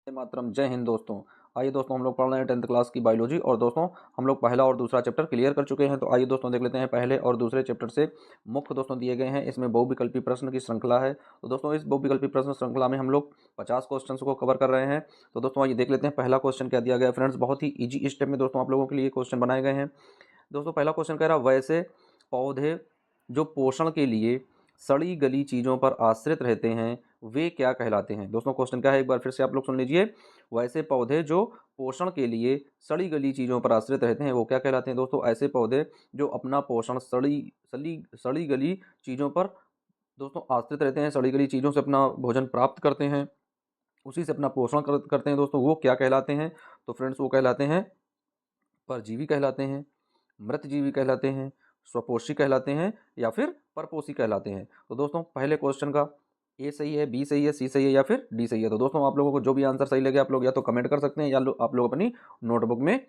मातरम, जय हिंद दोस्तों। आइए दोस्तों, हम लोग पढ़ रहे हैं 10th क्लास की बायोलॉजी और दोस्तों हम लोग पहला और दूसरा चैप्टर क्लियर कर चुके हैं। तो आइए दोस्तों देख लेते हैं पहले और दूसरे चैप्टर से मुख्य दोस्तों दिए गए हैं। इसमें बहुविकल्पी प्रश्न की श्रृंखला है। तो दोस्तों इस बहुविकल्पी प्रश्न श्रृंखला में हम लोग 50 क्वेश्चन को कवर कर रहे हैं। तो दोस्तों आइए देख लेते हैं पहला क्वेश्चन क्या दिया गया है। फ्रेंड्स, बहुत ही ईजी स्टेप में दोस्तों आप लोगों के लिए क्वेश्चन बनाए गए हैं। दोस्तों पहला क्वेश्चन कह रहा है, वैसे पौधे जो पोषण के लिए सड़ी गली चीज़ों पर आश्रित रहते हैं वे क्या कहलाते हैं। दोस्तों क्वेश्चन क्या है, एक बार फिर से आप लोग सुन लीजिए। वैसे पौधे जो पोषण के लिए सड़ी गली चीज़ों पर आश्रित रहते हैं वो क्या कहलाते हैं। दोस्तों ऐसे पौधे जो अपना पोषण सड़ी सड़ी सड़ी गली चीज़ों पर दोस्तों आश्रित रहते हैं, सड़ी गली चीज़ों से अपना भोजन प्राप्त करते हैं, उसी से अपना पोषण करते हैं दोस्तों, वो क्या कहलाते हैं। तो फ्रेंड्स वो कहलाते हैं परजीवी कहलाते हैं, मृतजीवी कहलाते हैं, स्वपोषी कहलाते हैं या फिर परपोषी कहलाते हैं। तो दोस्तों पहले क्वेश्चन का ए सही है, बी सही है, सी सही है या फिर डी सही है। तो दोस्तों आप लोगों को जो भी आंसर सही लगे आप लोग या तो कमेंट कर सकते हैं या आप लोग अपनी नोटबुक में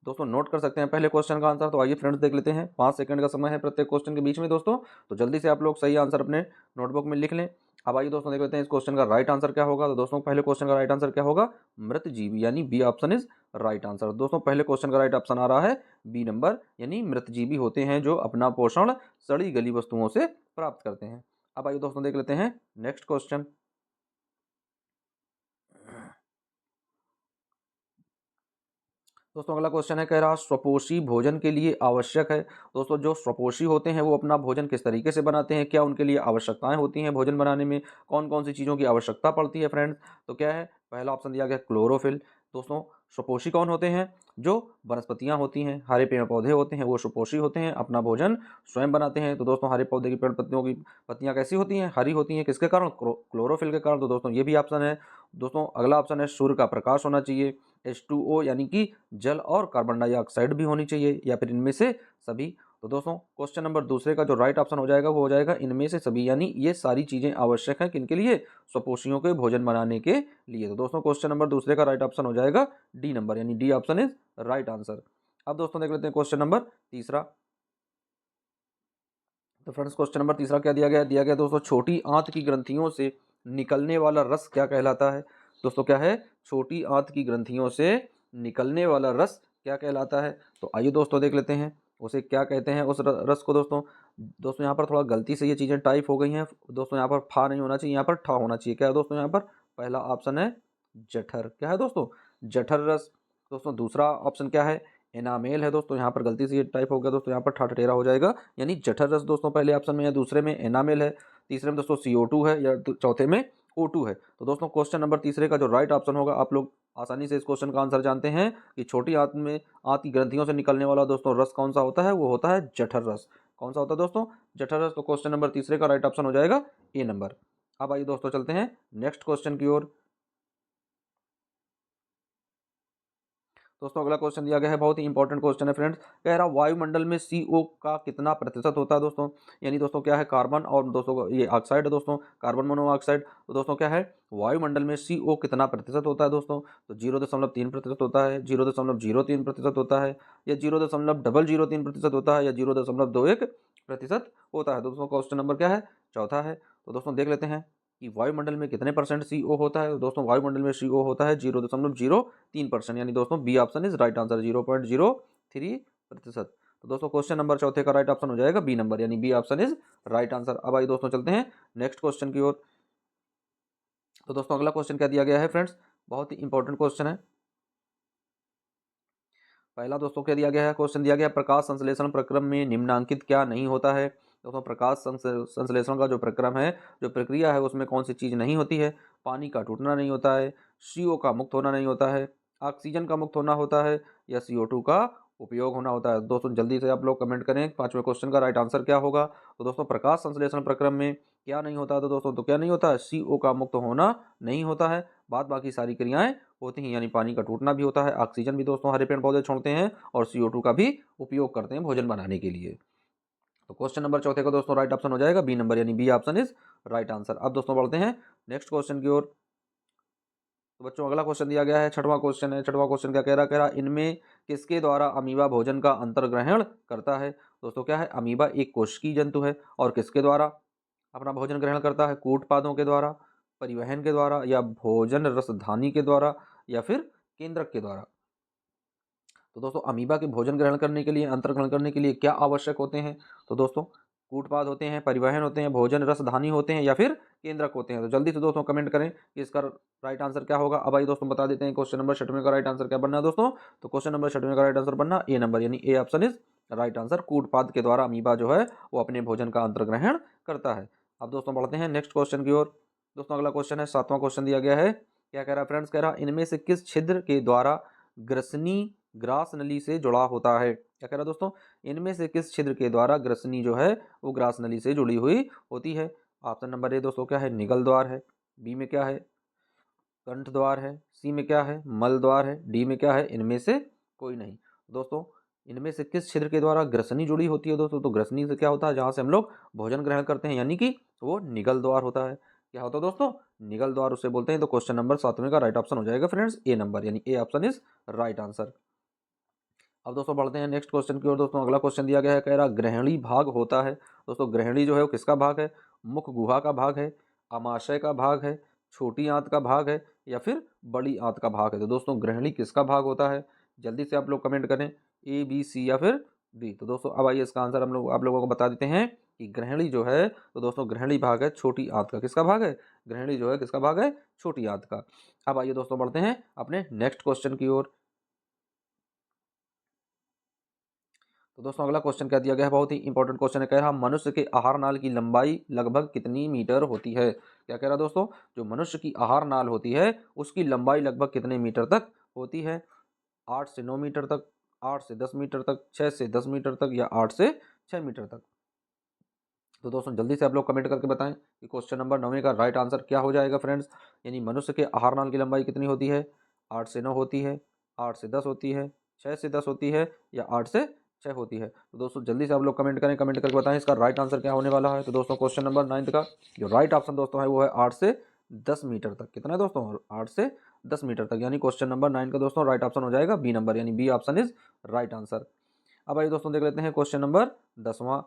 दोस्तों नोट कर सकते हैं पहले क्वेश्चन का आंसर। तो आइए फ्रेंड्स देख लेते हैं, 5 सेकंड का समय है प्रत्येक क्वेश्चन के बीच में दोस्तों। तो जल्दी से आप लोग सही आंसर अपने नोटबुक में लिख लें। अब आइए दोस्तों देख लेते हैं इस क्वेश्चन का राइट आंसर क्या होगा। तो दोस्तों पहले क्वेश्चन का राइट आंसर क्या होगा, मृतजीवी, यानी B option is right answer. दोस्तों पहले क्वेश्चन का राइट ऑप्शन आ रहा है बी नंबर, यानी मृतजीवी होते हैं जो अपना पोषण सड़ी गली वस्तुओं से प्राप्त करते हैं। अब आइए दोस्तों देख लेते हैं नेक्स्ट क्वेश्चन। दोस्तों अगला क्वेश्चन है, कह रहा स्वपोषी भोजन के लिए आवश्यक है। दोस्तों जो स्वपोषी होते हैं वो अपना भोजन किस तरीके से बनाते हैं, क्या उनके लिए आवश्यकताएं होती हैं भोजन बनाने में, कौन कौन सी चीज़ों की आवश्यकता पड़ती है फ्रेंड्स। तो क्या है, पहला ऑप्शन दिया गया क्लोरोफिल। दोस्तों स्वपोषी कौन होते हैं, जो वनस्पतियां होती हैं, हरे पेड़ पौधे होते हैं वो स्वपोषी होते हैं, अपना भोजन स्वयं बनाते हैं। तो दोस्तों हरे पौधे की पेड़ पत्तियों की पत्तियां कैसी होती हैं, हरी होती हैं, किसके कारण, क्लोरोफिल के कारण। तो दोस्तों ये भी ऑप्शन है। दोस्तों अगला ऑप्शन है सूर्य का प्रकाश होना चाहिए, H2O यानी कि जल और कार्बन डाइऑक्साइड भी होनी चाहिए, या फिर इनमें से सभी। तो दोस्तों क्वेश्चन नंबर दूसरे का जो राइट ऑप्शन हो जाएगा वो हो जाएगा इनमें से सभी, यानी ये सारी चीज़ें आवश्यक हैं किनके लिए, स्वपोषियों के भोजन बनाने के लिए। तो दोस्तों क्वेश्चन नंबर दूसरे का राइट ऑप्शन हो जाएगा डी नंबर, यानी D option is right answer. अब दोस्तों देख लेते हैं क्वेश्चन नंबर तीसरा। तो फ्रेंड्स क्वेश्चन नंबर तीसरा क्या दिया गया दोस्तों, छोटी आंत की ग्रंथियों से निकलने वाला रस क्या कहलाता है। दोस्तों क्या है, छोटी आंत की ग्रंथियों से निकलने वाला रस क्या कहलाता है। तो आइए दोस्तों देख लेते हैं उसे क्या कहते हैं उस रस को। दोस्तों दोस्तों यहाँ पर थोड़ा गलती से ये चीज़ें टाइप हो गई हैं दोस्तों, यहाँ पर फा नहीं होना चाहिए, यहाँ पर ठा होना चाहिए। क्या है दोस्तों, यहाँ पर पहला ऑप्शन है जठर। क्या है दोस्तों, जठर रस। दोस्तों दूसरा ऑप्शन क्या है, एनामेल है। दोस्तों यहाँ पर गलती से ये टाइप हो गया दोस्तों, यहाँ पर ठाठटेरा हो जाएगा, यानी जठर रस दोस्तों पहले ऑप्शन में है, दूसरे में एनामेल है, तीसरे में दोस्तों CO2 है, या चौथे में O2 है। तो दोस्तों क्वेश्चन नंबर तीसरे का जो राइट ऑप्शन होगा, आप लोग आसानी से इस क्वेश्चन का आंसर जानते हैं कि छोटी आंत की ग्रंथियों से निकलने वाला दोस्तों रस कौन सा होता है, वो होता है जठर रस। कौन सा होता है दोस्तों, जठर रस। तो क्वेश्चन नंबर तीसरे का राइट ऑप्शन हो जाएगा ए नंबर। अब आइए दोस्तों चलते हैं नेक्स्ट क्वेश्चन की ओर। दोस्तों अगला क्वेश्चन दिया गया है, बहुत ही इंपॉर्टेंट क्वेश्चन है फ्रेंड्स। कह रहा वायुमंडल में CO का कितना प्रतिशत होता है दोस्तों, यानी दोस्तों क्या है, कार्बन और दोस्तों ये ऑक्साइड है दोस्तों, कार्बन मोनोऑक्साइड। तो दोस्तों क्या है, वायुमंडल में CO कितना प्रतिशत होता है दोस्तों। तो 0.3% होता है, 0.03% होता है, या 0.003% होता है, या 0.21% होता है। दोस्तों क्वेश्चन नंबर क्या है, चौथा है। तो दोस्तों देख लेते हैं कि वायुमंडल में कितने परसेंट CO होता है। दोस्तों वायुमंडल में CO होता है 0.03%, यानी दोस्तों B option is right answer, 0.03%। तो दोस्तों क्वेश्चन नंबर चौथे का राइट ऑप्शन हो जाएगा बी नंबर, यानी B option is right answer. अब आइए दोस्तों चलते हैं नेक्स्ट क्वेश्चन की ओर। तो दोस्तों अगला क्वेश्चन क्या दिया गया है फ्रेंड्स, बहुत ही इंपॉर्टेंट क्वेश्चन है। पहला दोस्तों क्या दिया गया है, क्वेश्चन दिया गया है, प्रकाश संश्लेषण प्रक्रम में निम्नांकित क्या नहीं होता है। दोस्तों प्रकाश संश्लेषण का जो प्रक्रम है, जो प्रक्रिया है, उसमें कौन सी चीज़ नहीं होती है, पानी का टूटना नहीं होता है, CO का मुक्त होना नहीं होता है, ऑक्सीजन का मुक्त होना होता है, या CO2 का उपयोग होना होता है। दोस्तों जल्दी से आप लोग कमेंट करें पांचवें क्वेश्चन का राइट आंसर क्या होगा। तो दोस्तों प्रकाश संश्लेषण प्रक्रम में क्या नहीं होता है, तो दोस्तों तो क्या नहीं होता है, CO का मुक्त होना नहीं होता है, बाद बाकी सारी क्रियाएं होती हैं, यानी पानी का टूटना भी होता है, ऑक्सीजन भी दोस्तों हरे पेड़ पौधे छोड़ते हैं, और CO2 का भी उपयोग करते हैं भोजन बनाने के लिए। तो क्वेश्चन नंबर चौथे का दोस्तों राइट ऑप्शन हो जाएगा बी नंबर, यानी B option is right answer. अब दोस्तों बढ़ते हैं नेक्स्ट क्वेश्चन की ओर। तो बच्चों अगला क्वेश्चन दिया गया है, छठवां क्वेश्चन है। छठवां क्वेश्चन क्या कह रहा इनमें किसके द्वारा अमीबा भोजन का अंतर्ग्रहण करता है। दोस्तों क्या है, अमीबा एक कोशिकीय जंतु है, और किसके द्वारा अपना भोजन ग्रहण करता है, कूट पादों के द्वारा। परिवहन के द्वारा, या भोजन रसधानी के द्वारा, या फिर केंद्रक के द्वारा। तो दोस्तों अमीबा के भोजन ग्रहण करने के लिए, अंतर ग्रहण करने के लिए क्या आवश्यक होते हैं? तो दोस्तों कूटपाद होते हैं, परिवहन होते हैं, भोजन रसधानी होते हैं, या फिर केंद्रक होते हैं। तो जल्दी से दोस्तों कमेंट करें कि इसका राइट आंसर क्या होगा। अब आइए दोस्तों बता देते हैं क्वेश्चन नंबर 6वें का राइट आंसर क्या बनना है दोस्तों। तो क्वेश्चन नंबर 6वें का राइट आंसर बनना ए नंबर, यानी A option is right answer. कूटपाद के द्वारा अमीबा जो है वो अपने भोजन का अंतर ग्रहण करता है। अब दोस्तों बढ़ते हैं नेक्स्ट क्वेश्चन की ओर। दोस्तों अगला क्वेश्चन है, 7वां क्वेश्चन दिया गया है। क्या कह रहा है फ्रेंड्स? कह रहा इनमें से किस छिद्र के द्वारा ग्रसनी ग्रास नली से जुड़ा होता है? क्या कह रहा है दोस्तों? इनमें से किस छिद्र के द्वारा ग्रसनी जो है वो ग्रास नली से जुड़ी हुई होती है? ऑप्शन नंबर ए दोस्तों क्या है? निगल द्वार है। बी में क्या है? कंठ द्वार है। सी में क्या है? मल द्वार है। डी में क्या है? इनमें से कोई नहीं। दोस्तों इनमें से किस छिद्र के द्वारा ग्रसनी जुड़ी होती है दोस्तों? तो ग्रसनी से क्या होता है? जहां से हम लोग भोजन ग्रहण करते हैं, यानी कि वो निगल द्वार होता है। क्या होता है दोस्तों? निगल द्वार उसे बोलते हैं। तो क्वेश्चन नंबर 7वें का राइट ऑप्शन हो जाएगा फ्रेंड्स ए नंबर, यानी A option is right answer. अब दोस्तों बढ़ते हैं नेक्स्ट क्वेश्चन की ओर। दोस्तों अगला क्वेश्चन दिया गया है, कह रहा ग्रहणी भाग होता है। दोस्तों ग्रहणी जो है वो किसका भाग है? मुख गुहा का भाग है, आमाशय का भाग है, छोटी आंत का भाग है, या फिर बड़ी आंत का भाग है? तो दोस्तों ग्रहणी किसका भाग होता है? जल्दी से आप लोग कमेंट करें, ए बी सी या फिर डी। तो दोस्तों अब आइए इसका आंसर हम लोग आप लोगों को बता देते हैं कि ग्रहणी जो है, तो दोस्तों ग्रहणी भाग है छोटी आंत का। किसका भाग है? ग्रहणी जो है किसका भाग है? छोटी आंत का। अब आइए दोस्तों बढ़ते हैं अपने नेक्स्ट क्वेश्चन की ओर। तो दोस्तों अगला क्वेश्चन क्या दिया गया है? बहुत ही इंपॉर्टेंट क्वेश्चन है। कह रहा मनुष्य के आहार नाल की लंबाई लगभग कितनी मीटर होती है? क्या कह रहा दोस्तों? जो मनुष्य की आहार नाल होती है उसकी लंबाई लगभग कितने मीटर तक होती है? 8 से 9 मीटर तक, 8 से 10 मीटर तक, 6 से 10 मीटर तक, या 8 से 6 मीटर तक? तो दोस्तों जल्दी से आप लोग कमेंट करके बताएं कि क्वेश्चन नंबर 9 का राइट आंसर क्या हो जाएगा फ्रेंड्स। यानी मनुष्य के आहार नाल की लंबाई कितनी होती है? 8 से 9 होती है, 8 से 10 होती है, 6 से 10 होती है, या 8 से 6 होती है? तो दोस्तों जल्दी से आप लोग कमेंट करें, कमेंट करके बताएं इसका राइट आंसर क्या होने वाला है। तो दोस्तों क्वेश्चन नंबर 9 का जो राइट ऑप्शन दोस्तों है वो है 8 से 10 मीटर तक। कितना है दोस्तों? 8 से 10 मीटर तक, यानी क्वेश्चन नंबर 9 का दोस्तों राइट ऑप्शन हो जाएगा बी नंबर, यानी B option is right answer. अब आइए दोस्तों देख लेते हैं क्वेश्चन नंबर 10वां।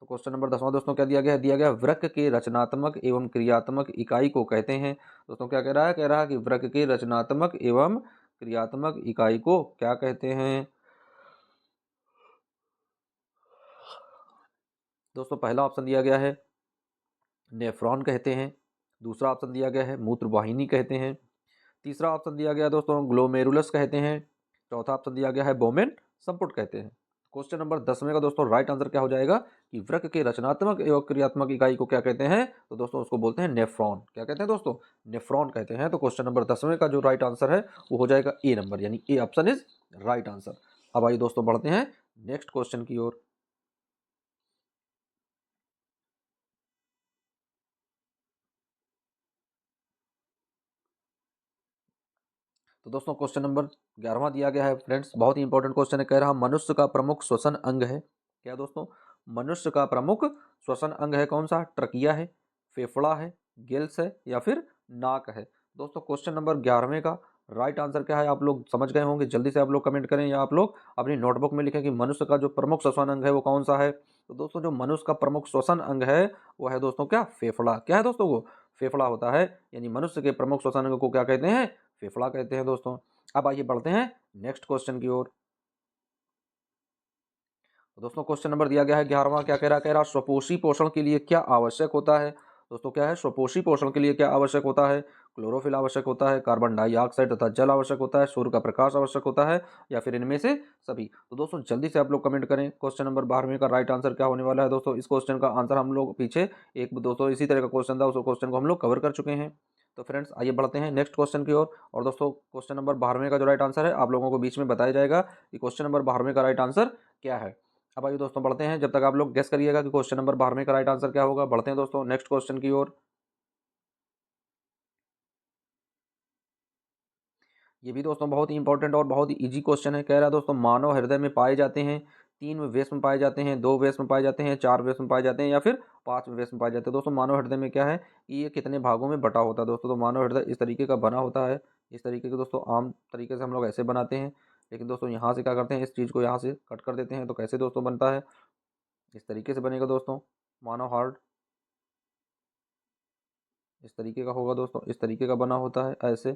तो क्वेश्चन नंबर 10वां दोस्तों क्या दिया गया है? दिया गया वृक्क के रचनात्मक एवं क्रियात्मक इकाई को कहते हैं। दोस्तों क्या कह रहा है? कह रहा है कि वृक्क के रचनात्मक एवं क्रियात्मक इकाई को क्या कहते हैं? दोस्तों पहला ऑप्शन दिया गया है नेफ्रॉन कहते हैं, दूसरा ऑप्शन दिया गया है मूत्रवाहिनी कहते हैं, तीसरा ऑप्शन दिया गया दोस्तों ग्लोमेरुलस कहते हैं, चौथा ऑप्शन दिया गया है बोमेन संपुट कहते हैं। क्वेश्चन नंबर 10वें का दोस्तों राइट आंसर क्या हो जाएगा कि वृक्क के रचनात्मक एवं क्रियात्मक इकाई को क्या कहते हैं? तो दोस्तों उसको बोलते हैं नेफ्रॉन। क्या कहते हैं दोस्तों? नेफ्रॉन कहते हैं। तो क्वेश्चन नंबर 10वें का जो राइट आंसर है वो हो जाएगा ए नंबर, यानी A option is right answer. अब आइए दोस्तों बढ़ते हैं नेक्स्ट क्वेश्चन की ओर। तो दोस्तों क्वेश्चन नंबर 11वां दिया गया है फ्रेंड्स, बहुत ही इंपॉर्टेंट क्वेश्चन है। कह रहा मनुष्य का प्रमुख श्वसन अंग है। क्या दोस्तों? मनुष्य का प्रमुख श्वसन अंग है कौन सा? ट्रकिया है, फेफड़ा है, गिल्स है, या फिर नाक है? दोस्तों क्वेश्चन नंबर 11वें का राइट आंसर क्या है? आप लोग समझ गए होंगे। जल्दी से आप लोग कमेंट करें, या आप लोग अपनी नोटबुक में लिखें कि मनुष्य का जो प्रमुख श्वसन अंग है वो कौन सा है। तो दोस्तों जो मनुष्य का प्रमुख श्वसन अंग है वो है दोस्तों क्या? फेफड़ा। क्या है दोस्तों? वो फेफड़ा होता है। यानी मनुष्य के प्रमुख श्वसन अंग को क्या कहते हैं? फेफड़ा कहते हैं दोस्तों। अब आइए बढ़ते हैं नेक्स्ट क्वेश्चन की ओर। तो दोस्तों क्वेश्चन नंबर दिया गया है 11वां। क्या कह रहा है? कह रहा स्वपोषी पोषण के लिए क्या आवश्यक होता है? दोस्तों क्या है? स्वपोषी पोषण के लिए क्या आवश्यक होता है? क्लोरोफिल आवश्यक होता है, कार्बन डाइऑक्साइड तथा जल आवश्यक होता है, सूर्य का प्रकाश आवश्यक होता है, या फिर इनमें से सभी? तो दोस्तों जल्दी से आप लोग कमेंट करें क्वेश्चन नंबर 12वें का राइट आंसर क्या होने वाला है। दोस्तों इस क्वेश्चन का आंसर हम लोग पीछे एक दोस्तों इसी तरह का क्वेश्चन था, उस क्वेश्चन को हम लोग कवर कर चुके हैं। तो फ्रेंड्स आइए बढ़ते हैं नेक्स्ट क्वेश्चन की ओर। और दोस्तों क्वेश्चन नंबर 12वें का जो राइट आंसर है आप लोगों को बीच में बताया जाएगा कि क्वेश्चन नंबर 12वें का राइट आंसर क्या है। अब आइए दोस्तों बढ़ते हैं, जब तक आप लोग गेस करिएगा कि क्वेश्चन नंबर 12वें का राइट आंसर क्या होगा। बढ़ते हैं दोस्तों नेक्स्ट क्वेश्चन की ओर। ये भी दोस्तों बहुत ही इंपॉर्टेंट और बहुत ही इजी क्वेश्चन है। कह रहा है दोस्तों मानव हृदय में पाए जाते हैं 3 वेश में पाए जाते हैं, 2 वेश में पाए जाते हैं, 4 वेश में पाए जाते हैं, या फिर 5 वेश में पाए जाते हैं। दोस्तों मानव हृदय में क्या है कि ये कितने भागों में बटा होता है दोस्तों। तो मानव हृदय इस तरीके का बना होता है। इस तरीके के दोस्तों आम तरीके से हम लोग ऐसे बनाते हैं, लेकिन दोस्तों यहाँ से क्या करते हैं, इस चीज़ को यहाँ से कट कर देते हैं। तो कैसे दोस्तों बनता है? इस तरीके से बनेगा दोस्तों मानव हार्ट। इस तरीके का होगा दोस्तों, इस तरीके का बना होता है ऐसे।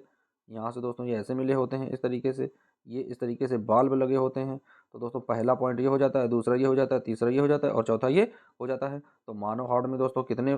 यहाँ से दोस्तों ये ऐसे मिले होते हैं इस तरीके से, ये इस तरीके से बाल्ब लगे होते हैं। तो दोस्तों पहला पॉइंट ये हो जाता है, दूसरा ये हो जाता है, तीसरा ये हो जाता है और चौथा ये हो जाता है। तो मानव हार्ट में दोस्तों कितने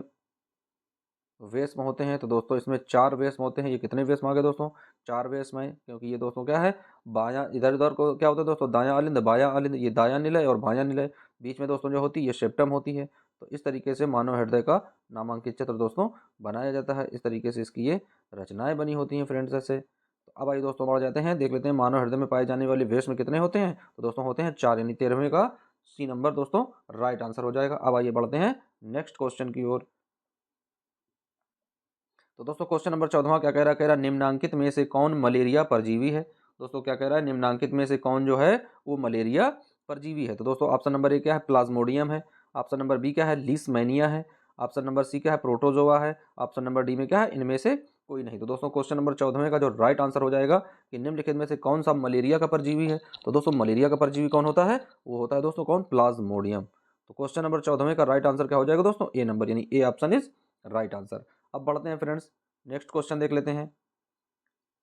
वेस्म होते हैं? तो दोस्तों इसमें 4 वेस्म होते हैं। ये कितने वेस्म आ गए दोस्तों? 4 वेस्म है, क्योंकि ये दोस्तों क्या है, बायां इधर उधर को क्या होता है दोस्तों, दायां अलिंद बायां अलिंद, ये दायां निलय और बायां निलय। बीच में दोस्तों जो होती है ये सेप्टम होती है। तो इस तरीके से मानव हृदय का नामांकित चित्र दोस्तों बनाया जाता है। इस तरीके से इसकी ये रचनाएं बनी होती हैं फ्रेंड्स ऐसे। तो अब आइए दोस्तों बढ़ जाते हैं, देख लेते हैं मानव हृदय में पाए जाने वाले वेस्म कितने होते हैं। तो दोस्तों होते हैं 4, यानी 13वें का सी नंबर दोस्तों राइट आंसर हो जाएगा। अब आइए बढ़ते हैं नेक्स्ट क्वेश्चन की ओर। तो दोस्तों क्वेश्चन नंबर 14 क्या कह रहा है निम्नांकित में से कौन मलेरिया परजीवी है। दोस्तों क्या कह रहा है, निम्नांकित में से कौन जो है वो मलेरिया परजीवी है। तो दोस्तों ऑप्शन नंबर ए क्या है, प्लाज्मोडियम है। ऑप्शन नंबर बी क्या है, लीशमैनिया है। ऑप्शन नंबर सी क्या है, प्रोटोजोआ है। ऑप्शन नंबर डी में क्या है, इनमें से कोई नहीं। तो दोस्तों क्वेश्चन नंबर 14 का जो राइट आंसर हो जाएगा कि निम्नलिखित में से कौन सा मलेरिया का परजीवी है। तो दोस्तों मलेरिया का परजीवी कौन होता है, वो होता है दोस्तों कौन, प्लाज्मोडियम। तो क्वेश्चन नंबर 14 का राइट आंसर क्या हो जाएगा दोस्तों, ए नंबर, यानी A option is right answer. अब बढ़ते हैं फ्रेंड्स, नेक्स्ट क्वेश्चन देख लेते हैं।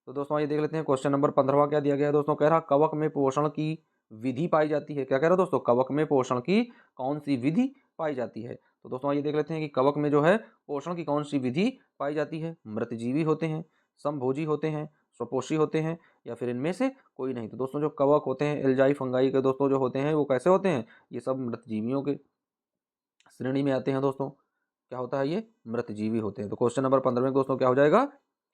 तो दोस्तों आइए देख लेते हैं क्वेश्चन नंबर 15 क्या दिया गया है दोस्तों, कह रहा कवक में पोषण की विधि पाई जाती है। क्या कह रहा है दोस्तों, कवक में पोषण की कौन सी विधि पाई जाती है। तो दोस्तों आइए देख लेते हैं कि कवक में जो है पोषण की कौन सी विधि पाई जाती है। मृतजीवी होते हैं, समभोजी होते हैं, स्वपोषी होते हैं, या फिर इनमें से कोई नहीं। तो दोस्तों जो कवक होते हैं एल्जाई फंगाई के दोस्तों जो होते हैं वो कैसे होते हैं, ये सब मृतजीवियों के श्रेणी में आते हैं दोस्तों। क्या होता है, ये मृतजीवी होते हैं। तो क्वेश्चन नंबर 15 में दोस्तों क्या हो जाएगा,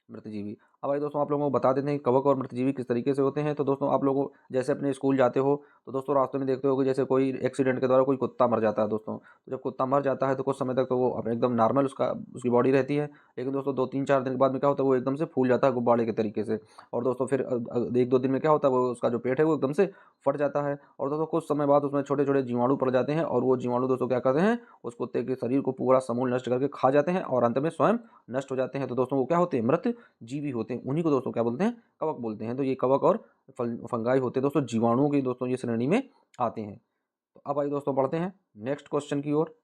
मृतजीवी। अब भाई दोस्तों आप लोगों को बता देते हैं कि कवक और मृतजीवी किस तरीके से होते हैं। तो दोस्तों आप लोगों जैसे अपने स्कूल जाते हो तो दोस्तों रास्ते में देखते हो कि जैसे कोई एक्सीडेंट के द्वारा कोई कुत्ता मर जाता है दोस्तों। तो जब कुत्ता मर जाता है तो कुछ समय तक तो वो एकदम नॉर्मल उसकी बॉडी रहती है, लेकिन दोस्तों 2-3-4 दिन के बाद में क्या होता है, वो एकदम से फूल जाता है गुब्बारे के तरीके से। और दोस्तों फिर 1-2 दिन में क्या होता है, वो उसका जो पेट है वो एकदम से फट जाता है। और दोस्तों कुछ समय बाद उसमें छोटे छोटे जीवाणु पड़ जाते हैं, और वो जीवाणु दोस्तों क्या करते हैं, उस कुत्ते के शरीर को पूरा समूल नष्ट करके खा जाते हैं और अंत में स्वयं नष्ट हो जाते हैं। तो दोस्तों वो क्या होते हैं, मृत जीवी होते हैं। उन्हीं को दोस्तों क्या बोलते हैं, कवक बोलते हैं। तो ये कवक और फंगाई होते हैं दोस्तों, जीवाणुओं की दोस्तों ये श्रेणी में आते हैं। तो अब आइए दोस्तों बढ़ते हैं नेक्स्ट क्वेश्चन की ओर।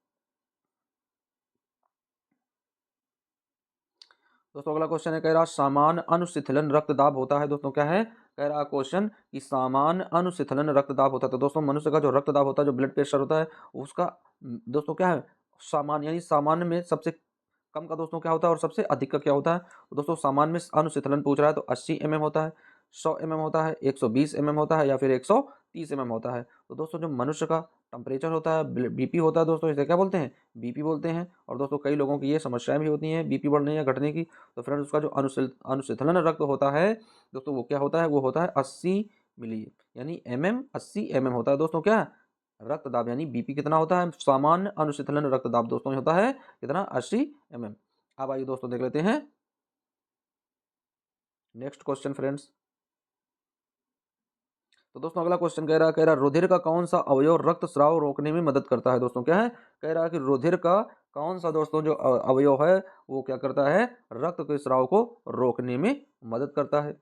दोस्तों अगला क्वेश्चन है, कह रहा सामान्य अनुशिथिलन रक्तदाब होता है। दोस्तों क्या है, कह रहा क्वेश्चन कि सामान्य अनुशिथिलन रक्तदाब होता है। तो दोस्तों मनुष्य का जो रक्तदाब होता है, जो ब्लड प्रेशर होता है उसका दोस्तों क्या है, सामान्य, यानी सामान्य में सबसे कम का दोस्तों क्या होता है और सबसे अधिक का क्या होता है। तो दोस्तों सामान्य में अनुशीतलन पूछ रहा है तो 80 mm होता है, 100 mm होता है, 120 mm होता है, या फिर 130 mm होता है। तो दोस्तों जो मनुष्य का टेम्परेचर होता है, बीपी होता है दोस्तों, इसे क्या बोलते हैं, बीपी बोलते हैं। और दोस्तों कई लोगों की ये समस्याएं भी होती हैं बीपी बढ़ने या घटने की। तो फ्रेंड्स उसका जो अनुशीतलन रक्त होता है दोस्तों, वो क्या होता है, वो होता है 80 मिली, यानी mm 80 mm होता है दोस्तों क्या, रक्तदाब। यानी बीपी कितना होता है, सामान्य अनुशीतलन रक्तदाब दोस्तों होता है कितना, 80 mm। अब आइए दोस्तों देख लेते हैं नेक्स्ट क्वेश्चन फ्रेंड्स। तो दोस्तों अगला क्वेश्चन कह रहा रुधिर का कौन सा अवयव रक्त स्राव रोकने में मदद करता है। दोस्तों क्या है, कह रहा है कि रुधिर का कौन सा दोस्तों जो अवयव है वो क्या करता है, रक्त के स्राव को रोकने में मदद करता है।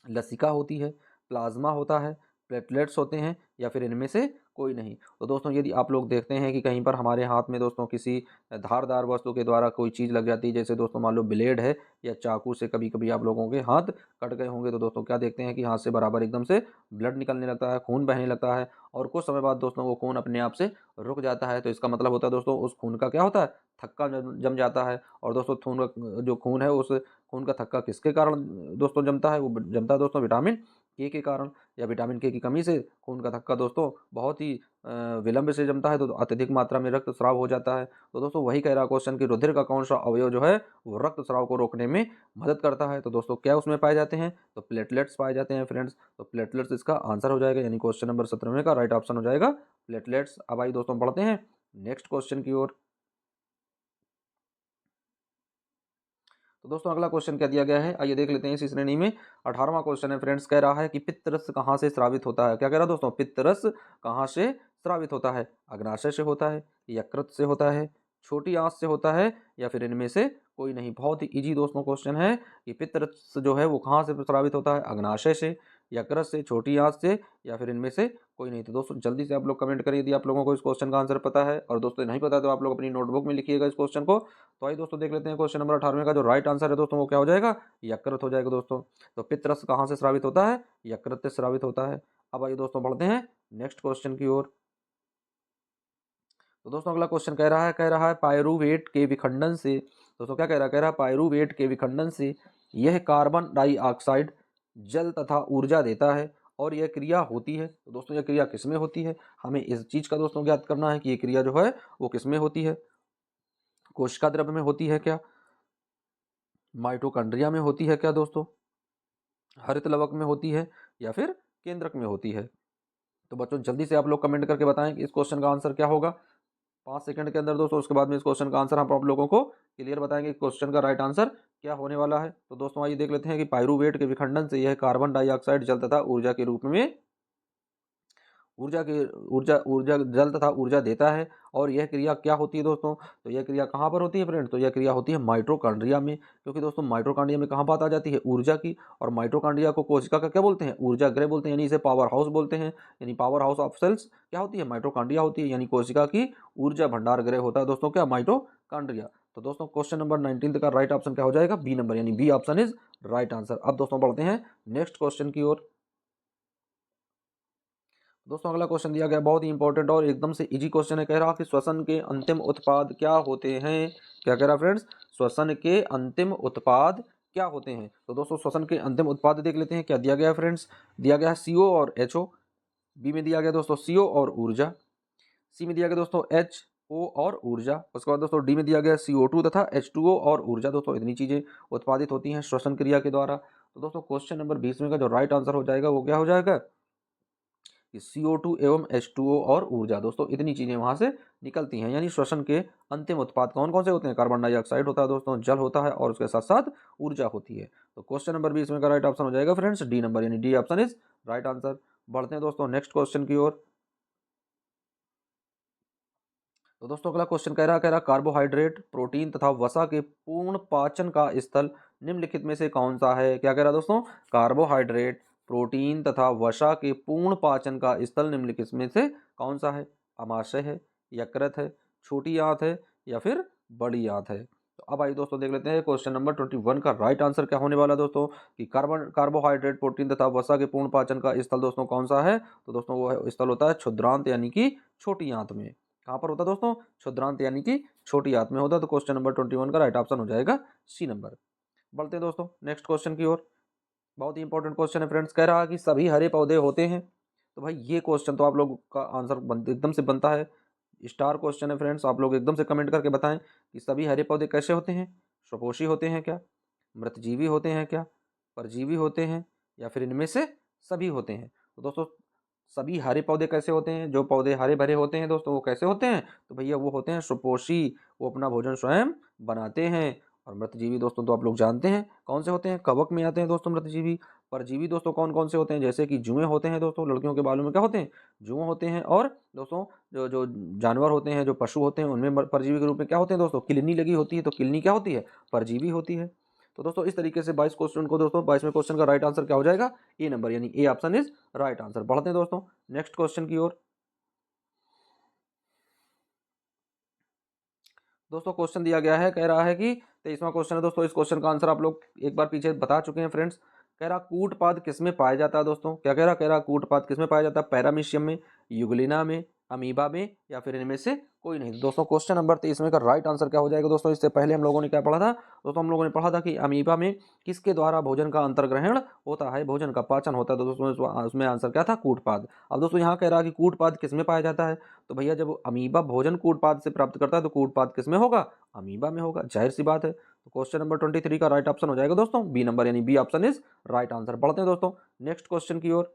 लसिका होती है, प्लाज्मा होता है, प्लेटलेट्स होते हैं, या फिर इनमें से कोई नहीं। तो दोस्तों यदि आप लोग देखते हैं कि कहीं पर हमारे हाथ में दोस्तों किसी धारदार वस्तु के द्वारा कोई चीज़ लग जाती है, जैसे दोस्तों मान लो ब्लेड है या चाकू से कभी कभी आप लोगों के हाथ कट गए होंगे, तो दोस्तों क्या देखते हैं कि हाथ से बराबर एकदम से ब्लड निकलने लगता है, खून बहने लगता है, और कुछ समय बाद दोस्तों वो खून अपने आप से रुक जाता है। तो इसका मतलब होता है दोस्तों उस खून का क्या होता है, थक्का जम जाता है। और दोस्तों खून का जो खून है उस खून का थक्का किसके कारण दोस्तों जमता है, वो जमता है दोस्तों विटामिन के कारण, या विटामिन के की कमी से खून का थक्का दोस्तों बहुत ही विलंब से जमता है, तो अत्यधिक मात्रा में रक्त स्राव हो जाता है। तो दोस्तों वही कह रहा क्वेश्चन कि रुधिर का कौन सा अवयव जो है वो रक्त स्राव को रोकने में मदद करता है। तो दोस्तों क्या उसमें पाए जाते हैं, तो प्लेटलेट्स पाए जाते हैं फ्रेंड्स। तो प्लेटलेट्स इसका आंसर हो जाएगा, यानी क्वेश्चन नंबर 17 का राइट ऑप्शन हो जाएगा प्लेटलेट्स। अब आइए दोस्तों बढ़ते हैं नेक्स्ट क्वेश्चन की ओर। तो दोस्तों अगला क्वेश्चन क्या दिया गया है, आइए देख लेते हैं इसी श्रेणी में। 18वां क्वेश्चन है फ्रेंड्स, कह रहा है कि पित्तरस कहाँ से स्रावित होता है। क्या कह रहा है दोस्तों, पित्तरस कहाँ से स्रावित होता है, अग्नाशय से होता है, यकृत से होता है, छोटी आंत से होता है, या फिर इनमें से कोई नहीं। बहुत ही इजी दोस्तों क्वेश्चन है कि पित्तरस जो है वो कहाँ से स्रावित होता है, अग्नाशय से, यकृत से, छोटी आंत से, या फिर इनमें से कोई नहीं। तो दोस्तों जल्दी से आप लोग कमेंट करिए यदि आप लोगों को इस क्वेश्चन का आंसर पता है, और दोस्तों नहीं पता तो आप लोग अपनी नोटबुक में लिखिएगा इस क्वेश्चन को। तो आइए दोस्तों देख लेते हैं क्वेश्चन नंबर 18 का जो राइट आंसर है दोस्तों वो क्या हो जाएगा, यकृत हो जाएगा दोस्तों। तो पित्त कहाँ से स्रावित होता है, यकृत से स्रावित होता है। अब आइए दोस्तों बढ़ते हैं नेक्स्ट क्वेश्चन की ओर। तो दोस्तों अगला क्वेश्चन कह रहा है पायरुवेट के विखंडन से, दोस्तों क्या कह रहा है पायरुवेट के विखंडन से यह कार्बन डाइऑक्साइड जल तथा ऊर्जा देता है और यह क्रिया होती है। तो दोस्तों यह क्रिया किसमें होती है, हमें इस चीज का दोस्तों ज्ञात करना है कि ये क्रिया जो है वो किसमें होती है। कोशिका द्रव्य में होती है क्या, माइटोकॉन्ड्रिया में होती है क्या दोस्तों, हरित लवक में होती है, या फिर केंद्रक में होती है। तो बच्चों जल्दी से आप लोग कमेंट करके बताएं कि इस क्वेश्चन का आंसर क्या होगा 5 सेकंड के अंदर दोस्तों। उसके बाद में इस क्वेश्चन का आंसर हम आप लोगों को क्लियर बताएंगे क्वेश्चन का राइट आंसर क्या होने वाला है। तो दोस्तों आइए देख लेते हैं कि पायरुवेट के विखंडन से यह कार्बन डाइऑक्साइड जल तथा ऊर्जा के रूप में ऊर्जा जल तथा ऊर्जा देता है। और यह क्रिया क्या होती है दोस्तों, तो यह क्रिया कहाँ पर होती है फ्रेंड, तो यह क्रिया होती है माइटोकॉन्ड्रिया में। क्योंकि दोस्तों माइटोकॉन्ड्रिया में कहाँ बात आ जाती है, ऊर्जा की। और माइटोकॉन्ड्रिया को कोशिका का क्या बोलते हैं, ऊर्जा गृह बोलते हैं, यानी इसे पावर हाउस बोलते हैं। यानी पावर हाउस ऑफ सेल्स क्या होती है, माइटोकॉन्ड्रिया होती है, यानी कोशिका की ऊर्जा भंडार गृह होता है दोस्तों क्या, माइटोकॉन्ड्रिया। तो दोस्तों क्वेश्चन नंबर 19 का राइट ऑप्शन क्या हो जाएगा, बी नंबर, यानी B option is right answer. अब दोस्तों बढ़ते हैं नेक्स्ट क्वेश्चन की ओर। दोस्तों अगला क्वेश्चन दिया गया बहुत ही इंपॉर्टेंट और एकदम से इजी क्वेश्चन है। कह रहा कि श्वसन के अंतिम उत्पाद क्या होते हैं। क्या कह रहा फ्रेंड्स, श्वसन के अंतिम उत्पाद क्या होते हैं। तो दोस्तों श्वसन के अंतिम उत्पाद देख लेते हैं क्या दिया गया है फ्रेंड्स। दिया गया है CO और HO, बी में दिया गया दोस्तों CO और ऊर्जा, सी में दिया गया दोस्तों HO और ऊर्जा, उसके बाद दोस्तों डी में दिया गया CO2 तथा H2O और ऊर्जा। दोस्तों इतनी चीजें उत्पादित होती हैं श्वसन क्रिया के द्वारा। तो दोस्तों क्वेश्चन नंबर 20 में का जो राइट आंसर हो जाएगा वो क्या हो जाएगा, कि CO2 एवं H2O और ऊर्जा। दोस्तों इतनी चीजें वहां से निकलती हैं। यानी श्वसन के अंतिम उत्पाद कौन कौन से होते हैं, कार्बन डाइऑक्साइड होता है दोस्तों, जल होता है, और उसके साथ साथ ऊर्जा होती है। तो क्वेश्चन नंबर 20 में का राइट ऑप्शन हो जाएगा फ्रेंड्स डी नंबर, यानी D option is right answer. बढ़ते हैं दोस्तों नेक्स्ट क्वेश्चन की ओर। तो दोस्तों अगला क्वेश्चन कह रहा कार्बोहाइड्रेट, प्रोटीन तथा वसा के पूर्ण पाचन का स्थल निम्नलिखित में से कौन सा है। क्या कह रहा दोस्तों, कार्बोहाइड्रेट, प्रोटीन तथा वसा के पूर्ण पाचन का स्थल निम्नलिखित में से कौन सा है। अमाशय है, यकृत है, छोटी आंत है, या फिर बड़ी आंत है। तो अब आइए दोस्तों देख लेते हैं क्वेश्चन नंबर 21 का राइट आंसर क्या होने वाला दोस्तों, कि कार्बोहाइड्रेट, प्रोटीन तथा वसा के पूर्ण पाचन का स्थल दोस्तों कौन सा है। तो दोस्तों वो स्थल होता है क्षुद्रांत, यानी कि छोटी आंत में। कहाँ पर होता है दोस्तों, क्षुद्रांत यानी कि छोटी आंत में होता है। तो क्वेश्चन नंबर 21 का राइट ऑप्शन हो जाएगा सी नंबर। बढ़ते हैं दोस्तों नेक्स्ट क्वेश्चन की ओर। बहुत ही इंपॉर्टेंट क्वेश्चन है फ्रेंड्स। कह रहा है कि सभी हरे पौधे होते हैं। तो भाई ये क्वेश्चन तो आप लोग का आंसर एकदम से बनता है, स्टार क्वेश्चन है फ्रेंड्स। आप लोग एकदम से कमेंट करके बताएं कि सभी हरे पौधे कैसे होते हैं, स्वपोषी होते हैं क्या, मृतजीवी होते हैं क्या, परजीवी होते हैं, या फिर इनमें से सभी होते हैं। तो दोस्तों सभी हरे पौधे कैसे होते हैं, जो पौधे हरे भरे होते हैं दोस्तों वो कैसे होते हैं, तो भैया वो होते हैं सुपोषी, वो अपना भोजन स्वयं बनाते हैं। और मृतजीवी दोस्तों तो आप लोग जानते हैं कौन से होते हैं, कवक में आते हैं दोस्तों मृतजीवी। परजीवी दोस्तों कौन कौन से होते हैं, जैसे कि जुएं होते हैं दोस्तों, लड़कियों के बालों में क्या होते हैं, जुएं होते हैं। और दोस्तों जो जो जानवर होते हैं, जो पशु होते हैं, उनमें परजीवी के रूप में क्या होते हैं दोस्तों, किलनी लगी होती है। तो किलनी क्या होती है, परजीवी होती है। तो दोस्तों इस तरीके से 22 क्वेश्चन को दोस्तों 22वें क्वेश्चन का राइट आंसर क्या हो जाएगा, ए नंबर, यानी A option is right answer. बढ़ते हैं दोस्तों नेक्स्ट क्वेश्चन की ओर। दोस्तों क्वेश्चन दिया गया है, कह रहा है कि 23वां क्वेश्चन है दोस्तों। इस क्वेश्चन का आंसर आप लोग एक बार पीछे बता चुके हैं फ्रेंड्स। कह रहा कूटपाद किसमें पाया जाता है दोस्तों। क्या कह रहा कूटपाद किसमें पाया जाता है, पैरामीशियम में, यूग्लिना में, अमीबा में, या फिर इनमें से कोई नहीं। दोस्तों क्वेश्चन नंबर 23 में का राइट आंसर क्या हो जाएगा दोस्तों। इससे पहले हम लोगों ने क्या पढ़ा था दोस्तों, हम लोगों ने पढ़ा था कि अमीबा में किसके द्वारा भोजन का अंतर्ग्रहण होता है, भोजन का पाचन होता है। तो दोस्तों उसमें आंसर क्या था, कूटपाद। अब दोस्तों यहाँ कह रहा है कि कूटपाद किसमें पाया जाता है, तो भैया जब अमीबा भोजन कूटपाद से प्राप्त करता है तो कूटपाद किसमें होगा, अमीबा में होगा, जाहिर सी बात है। तो क्वेश्चन नंबर 23 का राइट ऑप्शन हो जाएगा दोस्तों बी नंबर, यानी B option is right answer. बढ़ते हैं दोस्तों नेक्स्ट क्वेश्चन की ओर।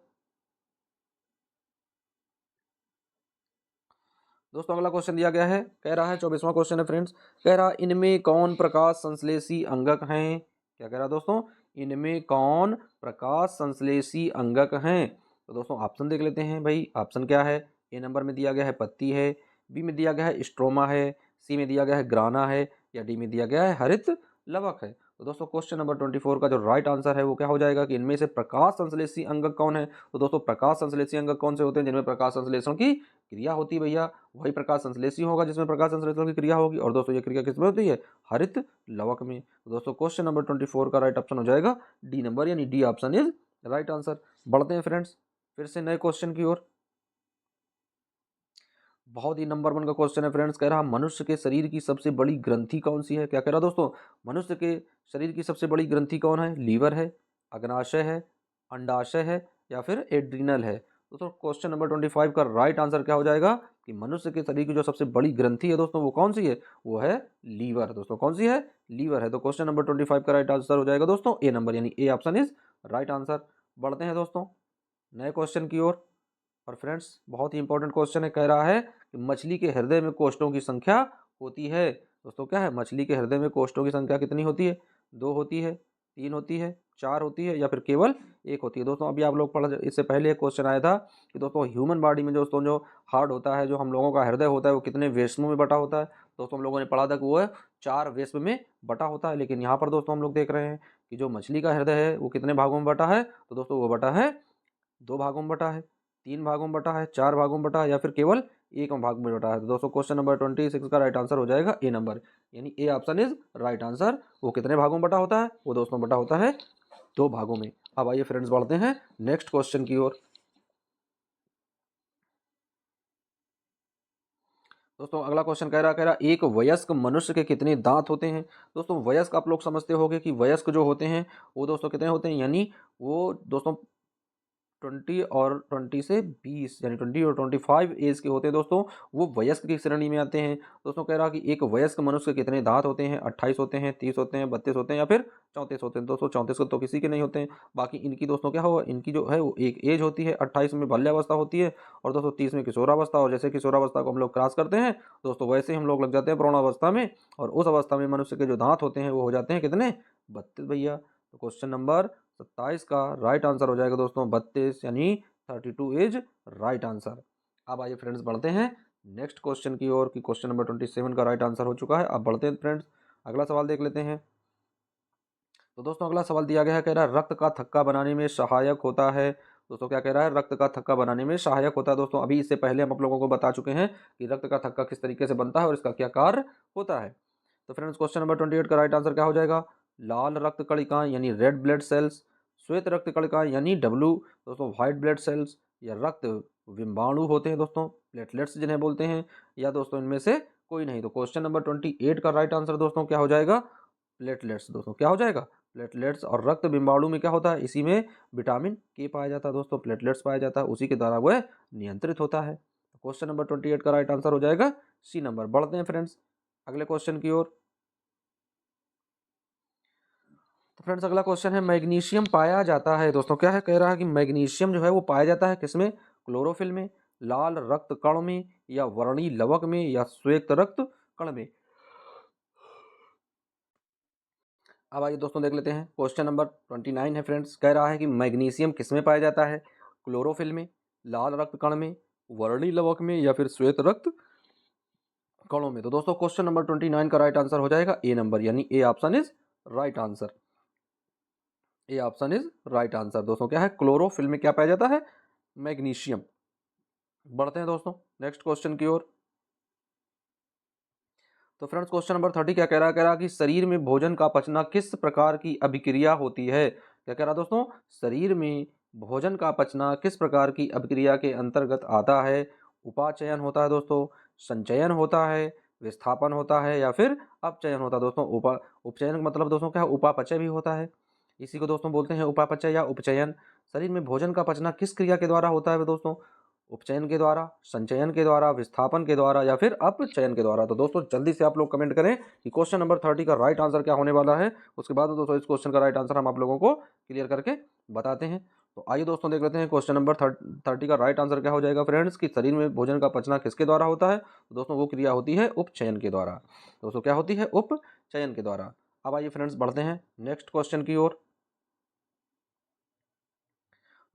दोस्तों अगला क्वेश्चन दिया गया है, कह रहा है 24वां क्वेश्चन है फ्रेंड्स। कह रहा इनमें कौन प्रकाश संश्लेषी अंगक हैं। क्या कह रहा है दोस्तों, इनमें कौन प्रकाश संश्लेषी अंगक हैं। तो दोस्तों ऑप्शन देख लेते हैं भाई। ऑप्शन क्या है, ए नंबर में दिया गया है पत्ती है, बी में दिया गया है स्ट्रोमा है, सी में दिया गया है ग्राना है, या डी में दिया गया है हरित लवक है। तो दोस्तों क्वेश्चन नंबर 24 का जो राइट आंसर है वो क्या हो जाएगा कि इनमें से प्रकाश संश्लेषी अंगक कौन है। तो दोस्तों प्रकाश संश्लेषी अंगक कौन से होते हैं, जिनमें प्रकाश संश्लेषण की क्रिया होती है भैया, वही प्रकाश संश्लेषी होगा जिसमें प्रकाश संश्लेषण की क्रिया होगी। और दोस्तों ये क्रिया किसमें होती है, हरित लवक में। तो दोस्तों क्वेश्चन नंबर 24 का राइट ऑप्शन हो जाएगा डी नंबर, यानी D option is right answer. बढ़ते हैं फ्रेंड्स फिर से नए क्वेश्चन की ओर। बहुत ही नंबर 1 का क्वेश्चन है फ्रेंड्स, कह रहा मनुष्य के शरीर की सबसे बड़ी ग्रंथि कौन सी है। क्या कह रहा दोस्तों, मनुष्य के शरीर की सबसे बड़ी ग्रंथि कौन है, लीवर है, अग्नाशय है, अंडाशय है, या फिर एड्रीनल है। दोस्तों क्वेश्चन नंबर 25 का राइट आंसर क्या हो जाएगा कि मनुष्य के शरीर की जो सबसे बड़ी ग्रंथि है दोस्तों वो कौन सी है, वो है लीवर। दोस्तों कौन सी है, लीवर है। तो क्वेश्चन नंबर 25 का राइट आंसर हो जाएगा दोस्तों ए नंबर, यानी A option is right answer. बढ़ते हैं दोस्तों नए क्वेश्चन की ओर। और फ्रेंड्स बहुत ही इंपॉर्टेंट क्वेश्चन है, कह रहा है कि मछली के हृदय में कोष्ठों की संख्या होती है। दोस्तों क्या है, मछली के हृदय में कोष्ठों की संख्या कितनी होती है, 2 होती है, 3 होती है, 4 होती है, या फिर केवल 1 होती है। दोस्तों अभी आप लोग पढ़, इससे पहले एक क्वेश्चन आया था कि दोस्तों ह्यूमन बॉडी में दोस्तों जो हार्ट होता है, जो हम लोगों का हृदय होता है, वो कितने वेश्मों में बटा होता है। दोस्तों हम लोगों ने पढ़ा था कि वो 4 वेश्म में बटा होता है। लेकिन यहाँ पर दोस्तों हम लोग देख रहे हैं कि जो मछली का हृदय है वो कितने भागों में बटा है। तो दोस्तों वो बटा है 2 भागों में बटा है, 3 भागों में बटा है, 4 भागों में बटा है, या फिर केवल 1 भाग में बटा है। तो दोस्तों क्वेश्चन नंबर 26 का राइट आंसर हो जाएगा ए नंबर, यानी A option is right answer. वो कितने भागों में बटा होता है, वो दोस्तों बटा होता है 2 भागों में। अब आइए फ्रेंड्स बढ़ते हैं नेक्स्ट क्वेश्चन की ओर। दोस्तों अगला क्वेश्चन कह रहा एक वयस्क मनुष्य के कितने दांत होते हैं। दोस्तों वयस्क आप लोग समझते होंगे कि वयस्क जो होते हैं वो दोस्तों कितने होते हैं, यानी वो दोस्तों 20 और 20 से 20 यानी 20 और 25 एज के होते हैं दोस्तों, वो वयस्क की श्रेणी में आते हैं। दोस्तों कह रहा कि एक वयस्क मनुष्य के कितने दांत होते हैं, 28 होते हैं, 30 होते हैं, 32 होते हैं, या फिर 34 होते हैं। दोस्तों 34 को तो किसी के नहीं होते हैं। बाकी इनकी दोस्तों क्या होगा, इनकी जो है वो एक एज होती है, 28 में बाल्यावस्था होती है, और दोस्तों 30 में किशोरावस्था। और जैसे किशोरावस्था को हम लोग क्रॉस करते हैं दोस्तों, वैसे ही हम लोग लग जाते हैं प्रौढ़ावस्था में, और उस अवस्था में मनुष्य के जो दांत होते हैं वो हो जाते हैं कितने, 32 भैया। तो क्वेश्चन नंबर 27 का राइट आंसर हो जाएगा दोस्तों 32, यानी 32 इज राइट आंसर। अब आइए फ्रेंड्स बढ़ते हैं नेक्स्ट क्वेश्चन की ओर कि क्वेश्चन नंबर 27 का राइट आंसर हो चुका है। अब बढ़ते हैं फ्रेंड्स अगला सवाल देख लेते हैं। तो दोस्तों अगला सवाल दिया गया है, कह रहा है रक्त का थक्का बनाने में सहायक होता है। दोस्तों क्या कह रहा है, रक्त का थक्का बनाने में सहायक होता है। दोस्तों अभी इससे पहले हम आप लोगों को बता चुके हैं कि रक्त का थक्का किस तरीके से बनता है और इसका क्या कार्य होता है। तो फ्रेंड्स क्वेश्चन नंबर 28 का राइट आंसर क्या हो जाएगा, लाल रक्त कणिकाएं यानी रेड ब्लड सेल्स, श्वेत रक्त कणिकाएं यानी डब्ल्यू दोस्तों व्हाइट ब्लड सेल्स, या रक्त विम्बाणु होते हैं दोस्तों प्लेटलेट्स जिन्हें बोलते हैं, या दोस्तों इनमें से कोई नहीं। तो क्वेश्चन नंबर 28 का राइट आंसर दोस्तों क्या हो जाएगा, प्लेटलेट्स। दोस्तों क्या हो जाएगा, प्लेटलेट्स। और रक्त बिम्बाणु में क्या होता है, इसी में विटामिन के पाया जाता है दोस्तों, प्लेटलेट्स पाया जाता है, उसी के द्वारा वह नियंत्रित होता है। क्वेश्चन नंबर 28 का राइट आंसर हो जाएगा सी नंबर। बढ़ते हैं फ्रेंड्स अगले क्वेश्चन की ओर। तो फ्रेंड्स अगला क्वेश्चन है, मैग्नीशियम पाया जाता है। दोस्तों क्या है, कह रहा है कि मैग्नीशियम जो है वो पाया जाता है किसमें, क्लोरोफिल में, लाल रक्त कण में, या वर्णी लवक में, या श्वेत रक्त कण में। अब आइए दोस्तों देख लेते हैं क्वेश्चन नंबर 29 है फ्रेंड्स, कह रहा है कि मैग्नीशियम किसमें पाया जाता है, क्लोरोफिल में, लाल रक्त कण में, वर्णी लवक में, या फिर श्वेत रक्त कणों में। तो दोस्तों क्वेश्चन नंबर 29 का राइट आंसर हो जाएगा ए नंबर, यानी A option is right answer. A option is right answer. दोस्तों क्या है, क्लोरोफिल में क्या पाया जाता है, मैग्नीशियम। बढ़ते हैं दोस्तों नेक्स्ट क्वेश्चन की ओर। तो फ्रेंड्स क्वेश्चन नंबर 30 क्या कह रहा है कि शरीर में भोजन का पचना किस प्रकार की अभिक्रिया होती है। क्या कह रहा दोस्तों, शरीर में भोजन का पचना किस प्रकार की अभिक्रिया के अंतर्गत आता है। उपाचयन होता है दोस्तों, संचयन होता है, विस्थापन होता है, या फिर अपचयन होता है। दोस्तों उपचयन का मतलब दोस्तों क्या है, उपापचय भी होता है, इसी को दोस्तों बोलते हैं उपापचय या उपचयन। शरीर में भोजन का पचना किस क्रिया के द्वारा होता है दोस्तों, उपचयन के द्वारा, संचयन के द्वारा, विस्थापन के द्वारा, या फिर अपचयन के द्वारा। तो दोस्तों जल्दी से आप लोग कमेंट करें कि क्वेश्चन नंबर 30 का राइट आंसर क्या होने वाला है। उसके बाद दोस्तों इस क्वेश्चन का राइट आंसर हम आप लोगों को क्लियर करके बताते हैं। तो आइए दोस्तों देख लेते हैं क्वेश्चन नंबर 30 का राइट आंसर क्या हो जाएगा फ्रेंड्स, कि शरीर में भोजन का पचना किसके द्वारा होता है। तो दोस्तों वो क्रिया होती है उपचयन के द्वारा। दोस्तों क्या होती है, उपचयन के द्वारा। अब आइए फ्रेंड्स बढ़ते हैं नेक्स्ट क्वेश्चन की ओर।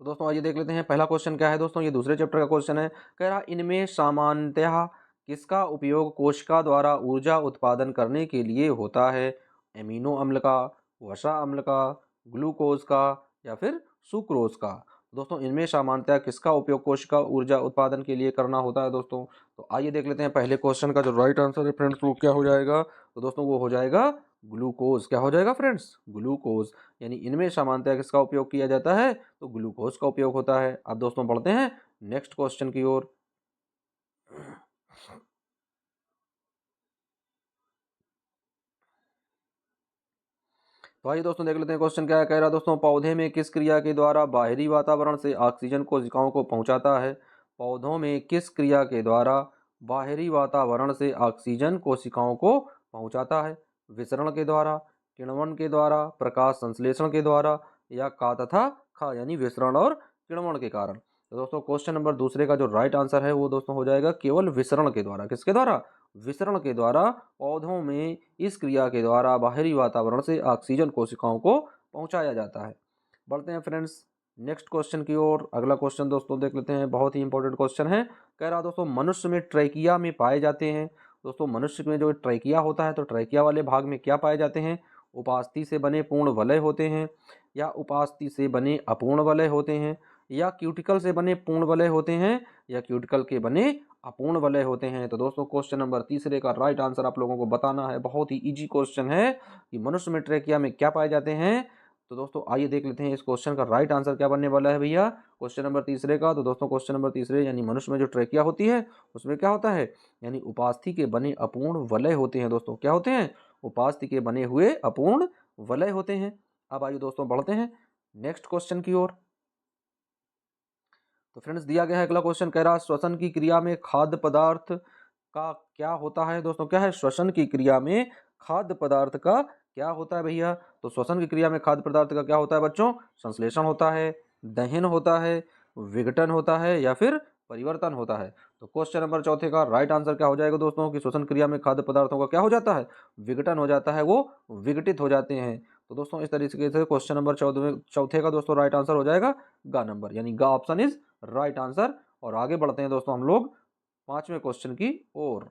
तो दोस्तों आइए देख लेते हैं पहला क्वेश्चन क्या है दोस्तों, ये दूसरे चैप्टर का क्वेश्चन है। कह रहा इनमें सामान्यतः किसका उपयोग कोशिका द्वारा ऊर्जा उत्पादन करने के लिए होता है, एमिनो अम्ल का, वसा अम्ल का, ग्लूकोज का या फिर सुक्रोज का। दोस्तों इनमें सामान्यतः किसका उपयोग कोशिका ऊर्जा उत्पादन के लिए करना होता है दोस्तों। तो आइए देख लेते हैं पहले क्वेश्चन का जो राइट आंसर है फ्रेंड्स वो क्या हो जाएगा। तो दोस्तों वो हो जाएगा ग्लूकोज। क्या हो जाएगा फ्रेंड्स? ग्लूकोज। यानी इनमें सामान्यतः किसका उपयोग किया जाता है? तो ग्लूकोज का उपयोग होता है। अब दोस्तों बढ़ते हैं नेक्स्ट क्वेश्चन की ओर। तो आइए दोस्तों देख लेते हैं क्वेश्चन क्या है। कह रहा दोस्तों पौधे में किस क्रिया के द्वारा बाहरी वातावरण से ऑक्सीजन कोशिकाओं को पहुंचाता है? पौधों में किस क्रिया के द्वारा बाहरी वातावरण से ऑक्सीजन कोशिकाओं को पहुंचाता है? विसरण के द्वारा, किण्वन के द्वारा, प्रकाश संश्लेषण के द्वारा या का तथा खा यानी विसरण और किण्वन के कारण। तो दोस्तों क्वेश्चन नंबर दूसरे का जो राइट आंसर है वो दोस्तों हो जाएगा केवल विसरण के द्वारा। किसके द्वारा? विसरण के द्वारा पौधों में इस क्रिया के द्वारा बाहरी वातावरण से ऑक्सीजन कोशिकाओं को पहुंचाया जाता है। बढ़ते हैं फ्रेंड्स नेक्स्ट क्वेश्चन की ओर। अगला क्वेश्चन दोस्तों देख लेते हैं, बहुत ही इंपॉर्टेंट क्वेश्चन है। कह रहा दोस्तों मनुष्य में ट्रैकिया में पाए जाते हैं। दोस्तों मनुष्य में जो ट्रैकिया होता है तो ट्रैकिया वाले भाग में क्या पाए जाते हैं? उपास्थि से बने पूर्ण वलय होते हैं, या उपास्थि से बने अपूर्ण वलय होते हैं, या क्यूटिकल से बने पूर्ण वलय होते हैं, या क्यूटिकल के बने अपूर्ण वलय होते हैं। तो दोस्तों क्वेश्चन नंबर तीसरे का राइट आंसर आप लोगों को बताना है। बहुत ही इजी क्वेश्चन है कि मनुष्य में ट्रैकिया में क्या पाए जाते हैं। तो दोस्तों आइए देख लेते हैं इस क्वेश्चन का राइट आंसर क्या बनने वाला है भैया क्वेश्चन नंबर तीसरे का। तो दोस्तों क्वेश्चन नंबर तीसरे यानी मनुष्य में जो ट्रैकिया होती है उसमें क्या होता है? यानी उपास्थि के बने अपूर्ण वलय होते हैं। दोस्तों क्या होते हैं? उपास्थि के बने हुए अपूर्ण वलय होते हैं। अब आइए दोस्तों बढ़ते हैं नेक्स्ट क्वेश्चन की ओर। तो फ्रेंड्स दिया गया है अगला क्वेश्चन। कह रहा श्वसन की क्रिया में खाद्य पदार्थ का क्या होता है? दोस्तों क्या है? श्वसन की क्रिया में खाद्य पदार्थ का क्या होता है भैया? तो श्वसन की क्रिया में खाद्य पदार्थ का क्या होता है बच्चों? संश्लेषण होता है, दहन होता है, विघटन होता है या फिर परिवर्तन होता है। तो क्वेश्चन नंबर चौथे का राइट आंसर क्या हो जाएगा दोस्तों कि श्वसन क्रिया में खाद्य पदार्थों का क्या हो जाता है? विघटन हो जाता है, वो विघटित हो जाते हैं। तो दोस्तों इस तरीके से क्वेश्चन नंबर चौथे का दोस्तों राइट आंसर हो जाएगा गा नंबर, यानी गा ऑप्शन इज राइट आंसर। और आगे बढ़ते हैं दोस्तों हम लोग पांचवें क्वेश्चन की ओर।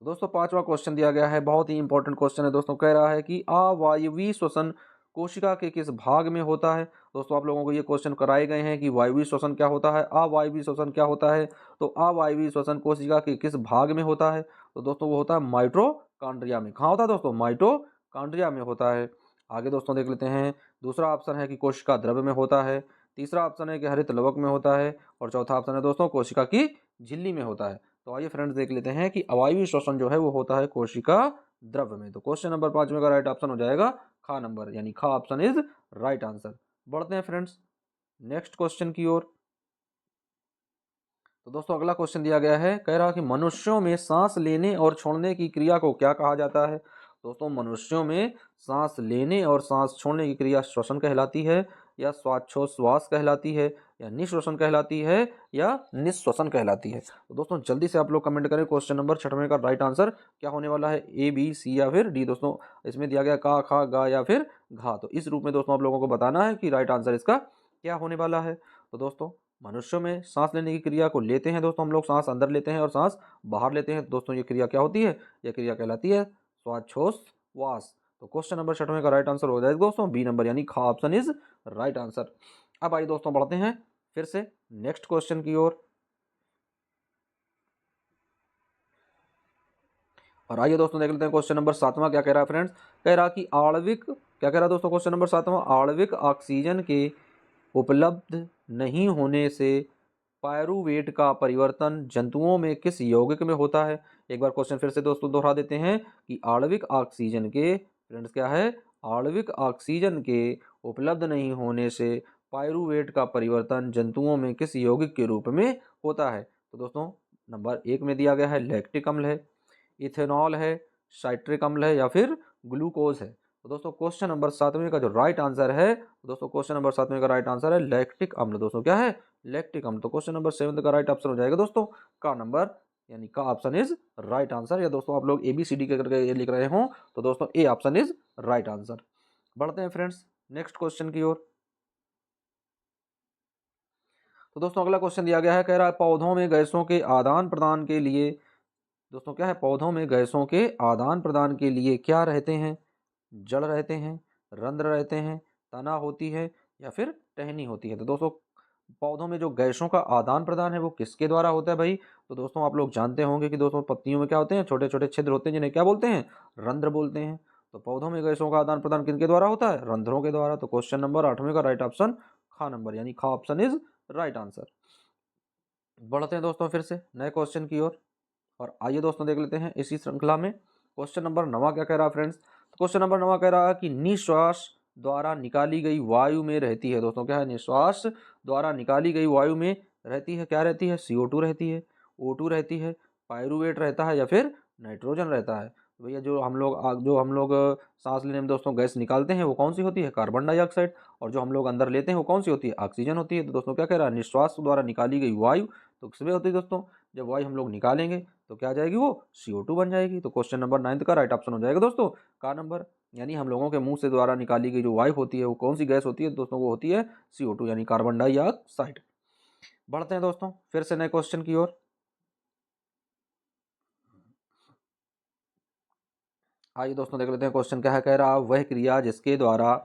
तो दोस्तों पांचवा क्वेश्चन दिया गया है, बहुत ही इंपॉर्टेंट क्वेश्चन है दोस्तों। कह रहा है कि अवायवीय श्वसन कोशिका के किस भाग में होता है? दोस्तों आप लोगों को ये क्वेश्चन कराए गए हैं कि वायवीय श्वसन क्या होता है, अवायवीय श्वसन क्या होता है। तो अवायवीय श्वसन कोशिका के किस भाग में होता है? तो दोस्तों वो होता है माइटोकॉन्ड्रिया में। कहाँ होता है दोस्तों? माइटोकॉन्ड्रिया में होता है। आगे दोस्तों देख लेते हैं, दूसरा ऑप्शन है कि कोशिका द्रव्य में होता है, तीसरा ऑप्शन है कि हरित लवक में होता है, और चौथा ऑप्शन है दोस्तों कोशिका की झिल्ली में होता है। तो आइए फ्रेंड्स देख लेते हैं कि अवायवीय श्वसन जो है वो होता है कोशिका द्रव्य में। तो क्वेश्चन नंबर पांचवें का राइट ऑप्शन हो जाएगा खा नंबर, यानी खा ऑप्शन इज राइट आंसर। बढ़ते हैं फ्रेंड्स नेक्स्ट क्वेश्चन की ओर। तो दोस्तों अगला क्वेश्चन दिया गया है, कह रहा कि मनुष्यों में सांस लेने और छोड़ने की क्रिया को क्या कहा जाता है? दोस्तों मनुष्यों में सांस लेने और सांस छोड़ने की क्रिया श्वसन कहलाती है, या श्वासोच्छ्वास कहलाती है, या निश्वसन कहलाती है, या निश्वसन कहलाती है। तो दोस्तों जल्दी से आप लोग कमेंट करें क्वेश्चन नंबर छठवें का राइट आंसर क्या होने वाला है, ए बी सी या फिर डी। दोस्तों इसमें दिया गया का खा गा या फिर घा, तो इस रूप में दोस्तों आप लोगों को बताना है कि राइट आंसर इसका क्या होने वाला है। तो दोस्तों मनुष्यों में सांस लेने की क्रिया को लेते हैं दोस्तों हम लोग, सांस अंदर लेते हैं और सांस बाहर लेते हैं। दोस्तों ये क्रिया क्या होती है? यह क्रिया कहलाती है श्वासोच्छ्वास। तो क्वेश्चन नंबर छठवें का राइट आंसर हो जाएगा दोस्तों बी नंबर, यानी खा ऑप्शन इज राइट आंसर। अब आइए दोस्तों बढ़ते हैं फिर से नेक्स्ट क्वेश्चन की ओर। और आइए दोस्तों देख लेते हैं क्वेश्चन नंबर सातवां क्या कह रहा है फ्रेंड्स। कह रहा कि आणविक, क्या कह रहा है दोस्तों क्वेश्चन नंबर सातवां, आणविक ऑक्सीजन के उपलब्ध नहीं होने से पायरुवेट का परिवर्तन जंतुओं में किस यौगिक में होता है? एक बार क्वेश्चन फिर से दोस्तों दोहरा देते हैं कि आणविक ऑक्सीजन के फ्रेंड्स क्या है, आणविक ऑक्सीजन के उपलब्ध नहीं होने से पायरुवेट का परिवर्तन जंतुओं में किस यौगिक के रूप में होता है? तो दोस्तों नंबर एक में दिया गया है लैक्टिक अम्ल है, इथेनॉल है, साइट्रिक अम्ल है, या फिर ग्लूकोज है। तो दोस्तों क्वेश्चन नंबर सातवें का जो राइट आंसर है, दोस्तों क्वेश्चन नंबर सातवें का राइट आंसर है लैक्टिक अम्ल। दोस्तों क्या है? लैक्टिक अम्ल। तो क्वेश्चन नंबर सेवन का राइट ऑप्शन हो जाएगा दोस्तों का नंबर, यानी का ऑप्शन इज राइट आंसर। या दोस्तों आप लोग ए बी सी डी करके ये लिख रहे हो तो दोस्तों ए ऑप्शन इज राइट आंसर। बढ़ते हैं फ्रेंड्स नेक्स्ट क्वेश्चन की ओर। तो दोस्तों अगला क्वेश्चन दिया गया है, कह रहा है पौधों में गैसों के आदान प्रदान के लिए, दोस्तों क्या है, पौधों में गैसों के आदान प्रदान के लिए क्या रहते हैं? जड़ रहते हैं, रंध्र रहते हैं, तना होती है या फिर टहनी होती है। तो दोस्तों पौधों में जो गैसों का आदान प्रदान है वो किसके द्वारा होता है भाई? तो दोस्तों आप लोग जानते होंगे कि दोस्तों पत्तियों में क्या होते हैं, छोटे छोटे छिद्र होते हैं जिन्हें क्या बोलते हैं, रंध्र बोलते हैं। तो पौधों में गैसों का आदान प्रदान किनके द्वारा होता है? रंध्रों के द्वारा। तो क्वेश्चन नंबर 8वें का राइट ऑप्शन खा नंबर, यानी खा ऑप्शन इज राइट आंसर। बढ़ते हैं दोस्तों फिर से नए क्वेश्चन की ओर, और आइए दोस्तों देख लेते हैं इसी श्रृंखला में क्वेश्चन नंबर 9 क्या कह रहा है फ्रेंड्स। तो क्वेश्चन नंबर 9 कह रहा है कि निश्वास द्वारा निकाली गई वायु में रहती है। दोस्तों क्या है? निश्वास द्वारा निकाली गई वायु में रहती है, क्या रहती है? CO2 रहती है, O2 रहती है, पायरुवेट रहता है या फिर नाइट्रोजन रहता है। तो भैया जो हम लोग सांस लेने में दोस्तों गैस निकालते हैं वो कौन सी होती है? Carbon dioxide. और जो हम लोग अंदर लेते हैं वो कौन सी होती है? ऑक्सीजन होती है। तो दोस्तों क्या कह रहा है? निश्वास द्वारा निकाली गई वायु तो किसमें होती है दोस्तों? जब वायु हम लोग निकालेंगे तो क्या आ जाएगी? वो CO2 बन जाएगी। तो क्वेश्चन नंबर 9 का राइट ऑप्शन हो जाएगा दोस्तों का नंबर, यानी हम लोगों के मुंह से द्वारा निकाली गई जो वायु होती है वो कौन सी गैस होती है दोस्तों? वो होती है CO2 यानी कार्बन डाइऑक्साइड। बढ़ते हैं दोस्तों फिर से नए क्वेश्चन की ओर। आइए दोस्तों देख लेते हैं क्वेश्चन क्या है। कह रहा वह क्रिया जिसके द्वारा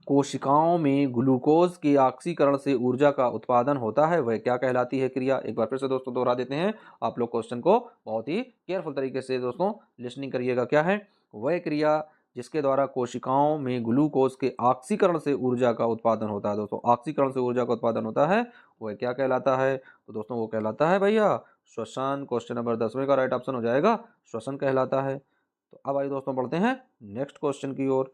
कोशिकाओं में ग्लूकोज के ऑक्सीकरण से ऊर्जा का उत्पादन होता है वह क्या कहलाती है क्रिया? एक बार फिर से दोस्तों दोहरा देते हैं, आप लोग क्वेश्चन को बहुत ही केयरफुल तरीके से दोस्तों लिसनिंग करिएगा। क्या है? वह क्रिया जिसके द्वारा कोशिकाओं में ग्लूकोज के ऑक्सीकरण से ऊर्जा का उत्पादन होता है। दोस्तों ऑक्सीकरण से ऊर्जा का उत्पादन होता है वह क्या कहलाता है? तो दोस्तों वो कहलाता है भैया श्वसन। क्वेश्चन नंबर 10वें का राइट ऑप्शन हो जाएगा श्वसन कहलाता है। तो अब आइए दोस्तों बढ़ते हैं नेक्स्ट क्वेश्चन की ओर।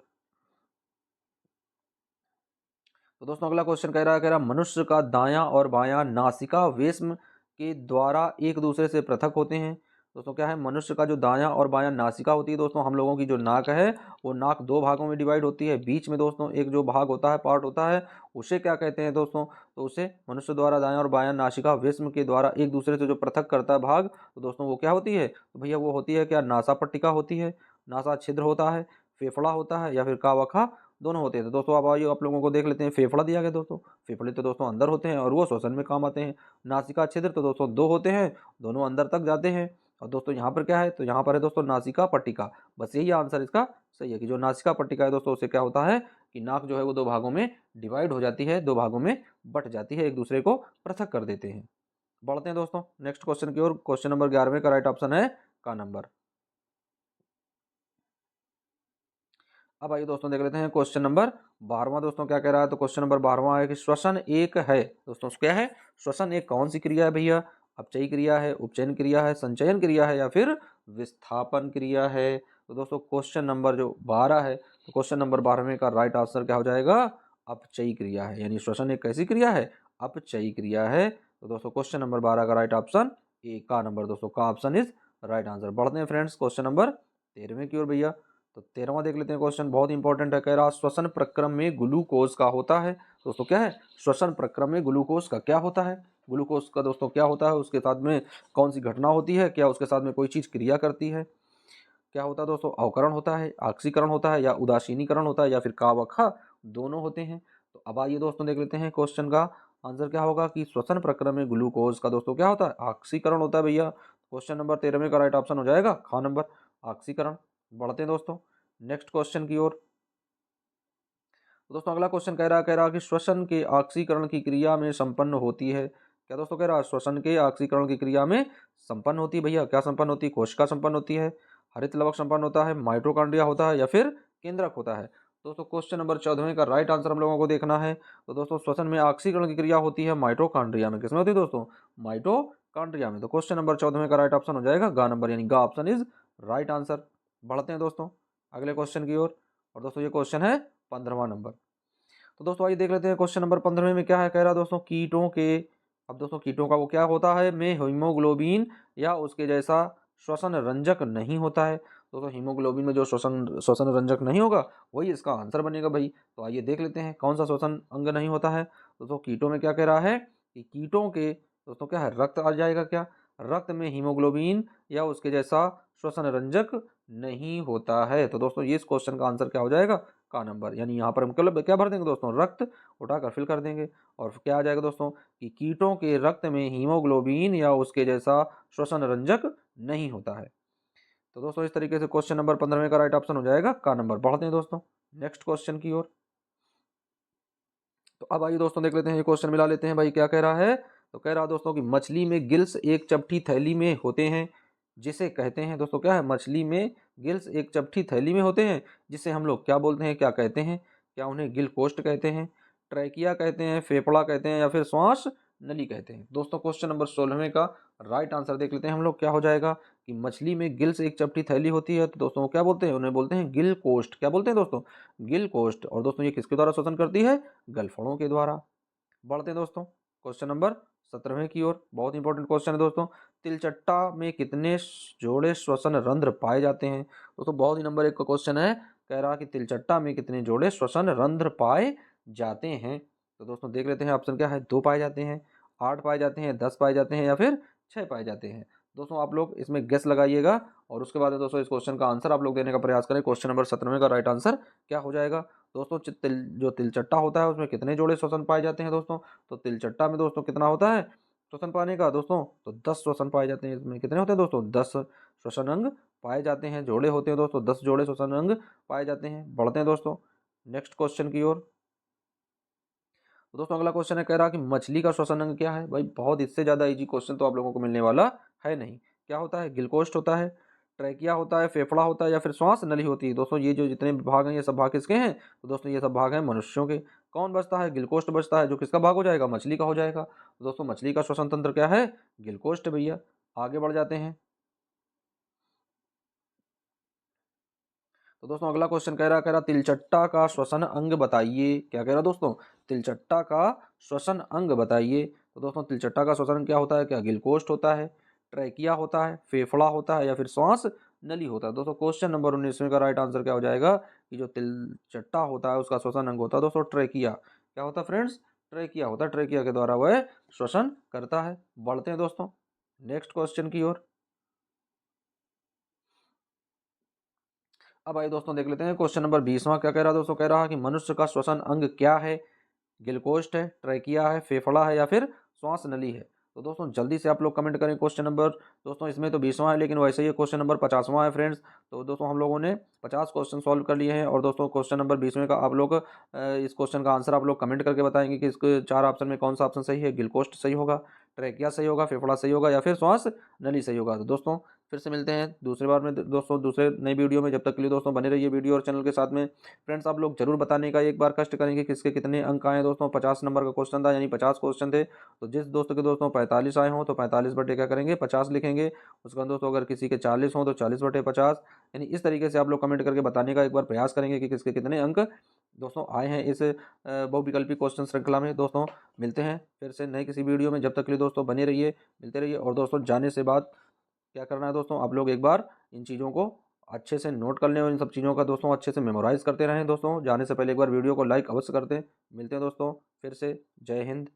तो दोस्तों अगला क्वेश्चन कह रहा मनुष्य का दायां और बायां नासिका वेश्म के द्वारा एक दूसरे से पृथक होते हैं। दोस्तों क्या है? मनुष्य का जो दायां और बायां नासिका होती है दोस्तों, हम लोगों की जो नाक है वो नाक दो भागों में डिवाइड होती है। बीच में दोस्तों एक जो भाग होता है, पार्ट होता है, उसे क्या कहते हैं दोस्तों? तो उसे मनुष्य द्वारा दायां और बायां नासिका वेश्म के द्वारा एक दूसरे से जो पृथक करता है भाग, तो दोस्तों वो क्या होती है? तो भैया वो होती है क्या? नासा पट्टिका होती है, नासा छिद्र होता है, फेफड़ा होता है या फिर कावखा दोनों होते हैं। तो दोस्तों अब आइए आप लोगों को देख लेते हैं। फेफड़ा दिया गया दोस्तों, फेफड़े तो दोस्तों अंदर होते हैं और वो श्वसन में काम आते हैं। नासिका छिद्र तो दोस्तों दो होते हैं, दोनों अंदर तक जाते हैं। और दोस्तों यहाँ पर क्या है? तो यहाँ पर है दोस्तों नासिका पट्टिका। बस यही आंसर इसका सही है कि जो नासिका पट्टिका है दोस्तों उससे क्या होता है कि नाक जो है वो दो भागों में डिवाइड हो जाती है, दो भागों में बट जाती है, एक दूसरे को पृथक कर देते हैं। बढ़ते हैं दोस्तों नेक्स्ट क्वेश्चन की ओर। क्वेश्चन नंबर 11वें का राइट ऑप्शन है का नंबर। अब आइए दोस्तों देख लेते हैं क्वेश्चन नंबर 12वां। दोस्तों क्या कह रहा है? तो क्वेश्चन नंबर 12वां है कि श्वसन एक है। दोस्तों क्या है? श्वसन एक कौन सी क्रिया है भैया? अपचयी क्रिया है, उपचयन क्रिया है, संचयन क्रिया है या फिर विस्थापन क्रिया है? तो दोस्तों क्वेश्चन नंबर जो 12 है, तो क्वेश्चन नंबर 12वें का राइट आंसर क्या हो जाएगा? अपचयी क्रिया है, यानी श्वसन एक कैसी क्रिया है? अपचयी क्रिया है। तो दोस्तों क्वेश्चन नंबर 12 का राइट ऑप्शन ए का नंबर, दोस्तों का ऑप्शन इज राइट आंसर। बढ़ते हैं फ्रेंड्स क्वेश्चन नंबर 13वें की ओर भैया। तो 13वां देख लेते हैं क्वेश्चन, बहुत इंपॉर्टेंट है। कह रहा श्वसन प्रक्रम में ग्लूकोज का होता है। दोस्तों क्या है? श्वसन प्रक्रम में ग्लूकोज का क्या होता है? ग्लूकोज का दोस्तों क्या होता है? उसके साथ में कौन सी घटना होती है? क्या उसके साथ में कोई चीज क्रिया करती है? क्या होता है दोस्तों? अवकरण होता है, ऑक्सीकरण होता है या उदासीनीकरण होता है या फिर कावखा दोनों होते हैं। तो अब आइए दोस्तों देख लेते हैं क्वेश्चन का आंसर क्या होगा कि श्वसन प्रक्रम में ग्लूकोज का दोस्तों क्या होता है? ऑक्सीकरण होता है भैया। क्वेश्चन नंबर 13 का राइट ऑप्शन हो जाएगा खा नंबर, ऑक्सीकरण। बढ़ते हैं दोस्तों नेक्स्ट क्वेश्चन की ओर। तो दोस्तों अगला क्वेश्चन कह रहा कि श्वसन के ऑक्सीकरण की क्रिया में संपन्न होती है। क्या दोस्तों कह रहा है? श्वसन के ऑक्सीकरण की क्रिया में संपन्न होती है भैया। क्या संपन्न होती है? कोशिका संपन्न होती है, हरित लवक संपन्न होता है, माइटोकॉन्ड्रिया होता है या फिर केंद्रक होता है? दोस्तों क्वेश्चन नंबर 14वें का राइट आंसर हम लोगों को देखना है। तो दोस्तों श्वसन में ऑक्सीकरण की क्रिया होती है माइटोकॉन्ड्रिया में। किसमें होती है दोस्तों? माइटोकॉन्ड्रिया में। तो क्वेश्चन नंबर 14वें का राइट ऑप्शन हो जाएगा गा नंबर, यानी गा ऑप्शन इज राइट आंसर। बढ़ते हैं दोस्तों अगले क्वेश्चन की ओर, और दोस्तों ये क्वेश्चन है 15वां नंबर। तो दोस्तों आइए देख लेते हैं क्वेश्चन नंबर 15 में क्या है। कह रहा दोस्तों कीटों के, अब दोस्तों कीटों का वो क्या होता है में हीमोग्लोबिन या उसके जैसा श्वसन रंजक नहीं होता है। दोस्तों हीमोग्लोबिन में जो श्वसन श्वसन रंजक नहीं होगा वही इसका आंसर बनेगा भाई। तो आइए देख लेते हैं कौन सा श्वसन अंग नहीं होता है। दोस्तों कीटों में क्या कह रहा है कि कीटों के दोस्तों क्या है? रक्त आ जाएगा। क्या? रक्त में हीमोग्लोबिन या उसके जैसा श्वसन रंजक नहीं होता है। तो दोस्तों ये इस क्वेश्चन का आंसर क्या हो जाएगा? का नंबर, यानी यहाँ पर हम क्या भर देंगे दोस्तों? रक्त उठाकर फिल कर देंगे। और क्या आ जाएगा दोस्तों कि कीटों के रक्त में हीमोग्लोबिन या उसके जैसा श्वसन रंजक नहीं होता है। तो दोस्तों इस तरीके से क्वेश्चन नंबर 15 का राइट ऑप्शन हो जाएगा का नंबर। बढ़ते हैं दोस्तों नेक्स्ट क्वेश्चन की ओर। तो अब आइए दोस्तों देख लेते हैं, ये क्वेश्चन मिला लेते हैं भाई क्या कह रहा है। तो कह रहा है दोस्तों कि मछली में गिल्स एक चपटी थैली में होते हैं, जिसे कहते हैं दोस्तों क्या है, मछली में गिल्स एक चपटी थैली में होते हैं, जिसे हम लोग क्या बोलते हैं, क्या कहते हैं, क्या उन्हें गिल कोष्ठ कहते हैं, ट्रैकिया कहते हैं, फेफड़ा कहते हैं, या फिर श्वास नली कहते हैं। दोस्तों क्वेश्चन नंबर 16 का राइट आंसर देख लेते हैं हम लोग, क्या हो जाएगा कि मछली में गिल्स एक चपटी थैली होती है, तो दोस्तों क्या बोलते हैं, उन्हें बोलते हैं गिल कोष्ठ। क्या बोलते हैं दोस्तों, गिल कोष्ठ। और दोस्तों ये किसके द्वारा श्वसन करती है, गलफड़ों के द्वारा। बढ़ते हैं दोस्तों क्वेश्चन नंबर 17 की ओर। बहुत इंपॉर्टेंट क्वेश्चन है दोस्तों। तिलचट्टा में कितने जोड़े श्वसन रंध्र पाए जाते हैं। दोस्तों बहुत ही नंबर 1 का क्वेश्चन है, कह रहा कि तिलचट्टा में कितने जोड़े श्वसन रंध्र पाए जाते हैं। तो दोस्तों देख लेते हैं ऑप्शन क्या है, 2 पाए जाते हैं, 8 पाए जाते हैं, 10 पाए जाते हैं, या फिर 6 पाए जाते हैं। दोस्तों आप लोग इसमें गेस लगाइएगा और उसके बाद दोस्तों इस क्वेश्चन का आंसर आप लोग देने का प्रयास करें। क्वेश्चन नंबर 17 का राइट आंसर क्या हो जाएगा दोस्तों। जो तिलचट्टा होता है उसमें कितने जोड़े श्वसन पाए जाते हैं दोस्तों। तो तिलचट्टा में दोस्तों कितना होता है श्वसन पाने का दोस्तों, तो 10 श्वसन पाए जाते हैं। इसमें कितने होते हैं दोस्तों, 10 श्वसन अंग पाए जाते हैं, जोड़े होते हैं दोस्तों, 10 जोड़े श्वसन अंग पाए जाते हैं। बढ़ते हैं दोस्तों नेक्स्ट क्वेश्चन की ओर। तो दोस्तों अगला क्वेश्चन है, कह रहा कि मछली का श्वसन अंग क्या है। भाई बहुत इससे ज़्यादा इजी क्वेश्चन तो आप लोगों को मिलने वाला है नहीं। क्या होता है, गिलकोष्ठ होता है, ट्रैकिया होता है, फेफड़ा होता है, या फिर श्वास नली होती है। दोस्तों ये जो जितने भाग हैं ये सब भाग किसके हैं, तो दोस्तों ये सब भाग हैं मनुष्यों के। कौन बचता है, गिलकोष्ठ बचता है, जो किसका भाग हो जाएगा, मछली का हो जाएगा। तो दोस्तों मछली का श्वसन तंत्र क्या है, गिलकोष्ठ भैया। आगे बढ़ जाते हैं। तो दोस्तों अगला क्वेश्चन कह रहा तिलचट्टा का श्वसन अंग बताइए। क्या कह रहा दोस्तों, तिलचट्टा का श्वसन अंग बताइए। तो दोस्तों तिलचट्टा का श्वसन क्या होता है, क्या गिलकोष्ठ होता है, ट्रैकिया होता है, फेफड़ा होता है, या फिर श्वास नली होता है। दोस्तों क्वेश्चन नंबर 19 का राइट आंसर क्या हो जाएगा कि जो तिलचट्टा होता है उसका श्वसन अंग होता है दोस्तों ट्रैकिया। क्या होता है फ्रेंड्स, ट्रैकिया होता है, ट्रैकिया के द्वारा वह श्वसन करता है। बढ़ते हैं दोस्तों नेक्स्ट क्वेश्चन की ओर। अब आइए दोस्तों देख लेते हैं क्वेश्चन नंबर 20वां क्या कह रहा है दोस्तों। कह रहा है कि मनुष्य का श्वसन अंग क्या है, गिलकोष्ठ है, ट्रैकिया है, फेफड़ा है, या फिर श्वास नली है। तो दोस्तों जल्दी से आप लोग कमेंट करें क्वेश्चन नंबर, दोस्तों इसमें तो 20वां है लेकिन वैसे ही क्वेश्चन नंबर 50वां है फ्रेंड्स। तो दोस्तों हम लोगों ने 50 क्वेश्चन सॉल्व कर लिए हैं और दोस्तों क्वेश्चन नंबर 20वें का आप लोग इस क्वेश्चन का आंसर आप लोग कमेंट करके बताएंगे कि इसके 4 ऑप्शन में कौन सा ऑप्शन सही है। गिलकोष्ठ सही होगा, ट्रैकिया सही होगा, फेफड़ा सही होगा, या फिर श्वास नली सही होगा। तो दोस्तों फिर से मिलते हैं दूसरी बार में दोस्तों दूसरे नई वीडियो में। जब तक के लिए दोस्तों बने रहिए वीडियो और चैनल के साथ में। फ्रेंड्स आप लोग जरूर बताने का एक बार कष्ट करेंगे कि इसके कितने अंक आए दोस्तों। 50 नंबर का क्वेश्चन था यानी 50 क्वेश्चन थे, तो जिस दोस्तों के दोस्तों 45 आए हों तो 45 बटे क्या करेंगे 50 लिखेंगे। उसके बाद दोस्तों अगर किसी के 40 हों तो 40 बटे 50, यानी इस तरीके से आप लोग कमेंट करके बताने का एक बार प्रयास करेंगे कि किसके कितने अंक दोस्तों आए हैं इस बहुविकल्पी क्वेश्चन श्रृंखला में। दोस्तों मिलते हैं फिर से नए किसी वीडियो में, जब तक के लिए दोस्तों बने रहिए, मिलते रहिए। और दोस्तों जाने से बाद क्या करना है दोस्तों, आप लोग एक बार इन चीज़ों को अच्छे से नोट कर लें और इन सब चीज़ों का दोस्तों अच्छे से मेमोराइज़ करते रहें। दोस्तों जाने से पहले एक बार वीडियो को लाइक अवश्य करते हैं। मिलते हैं दोस्तों फिर से। जय हिंद।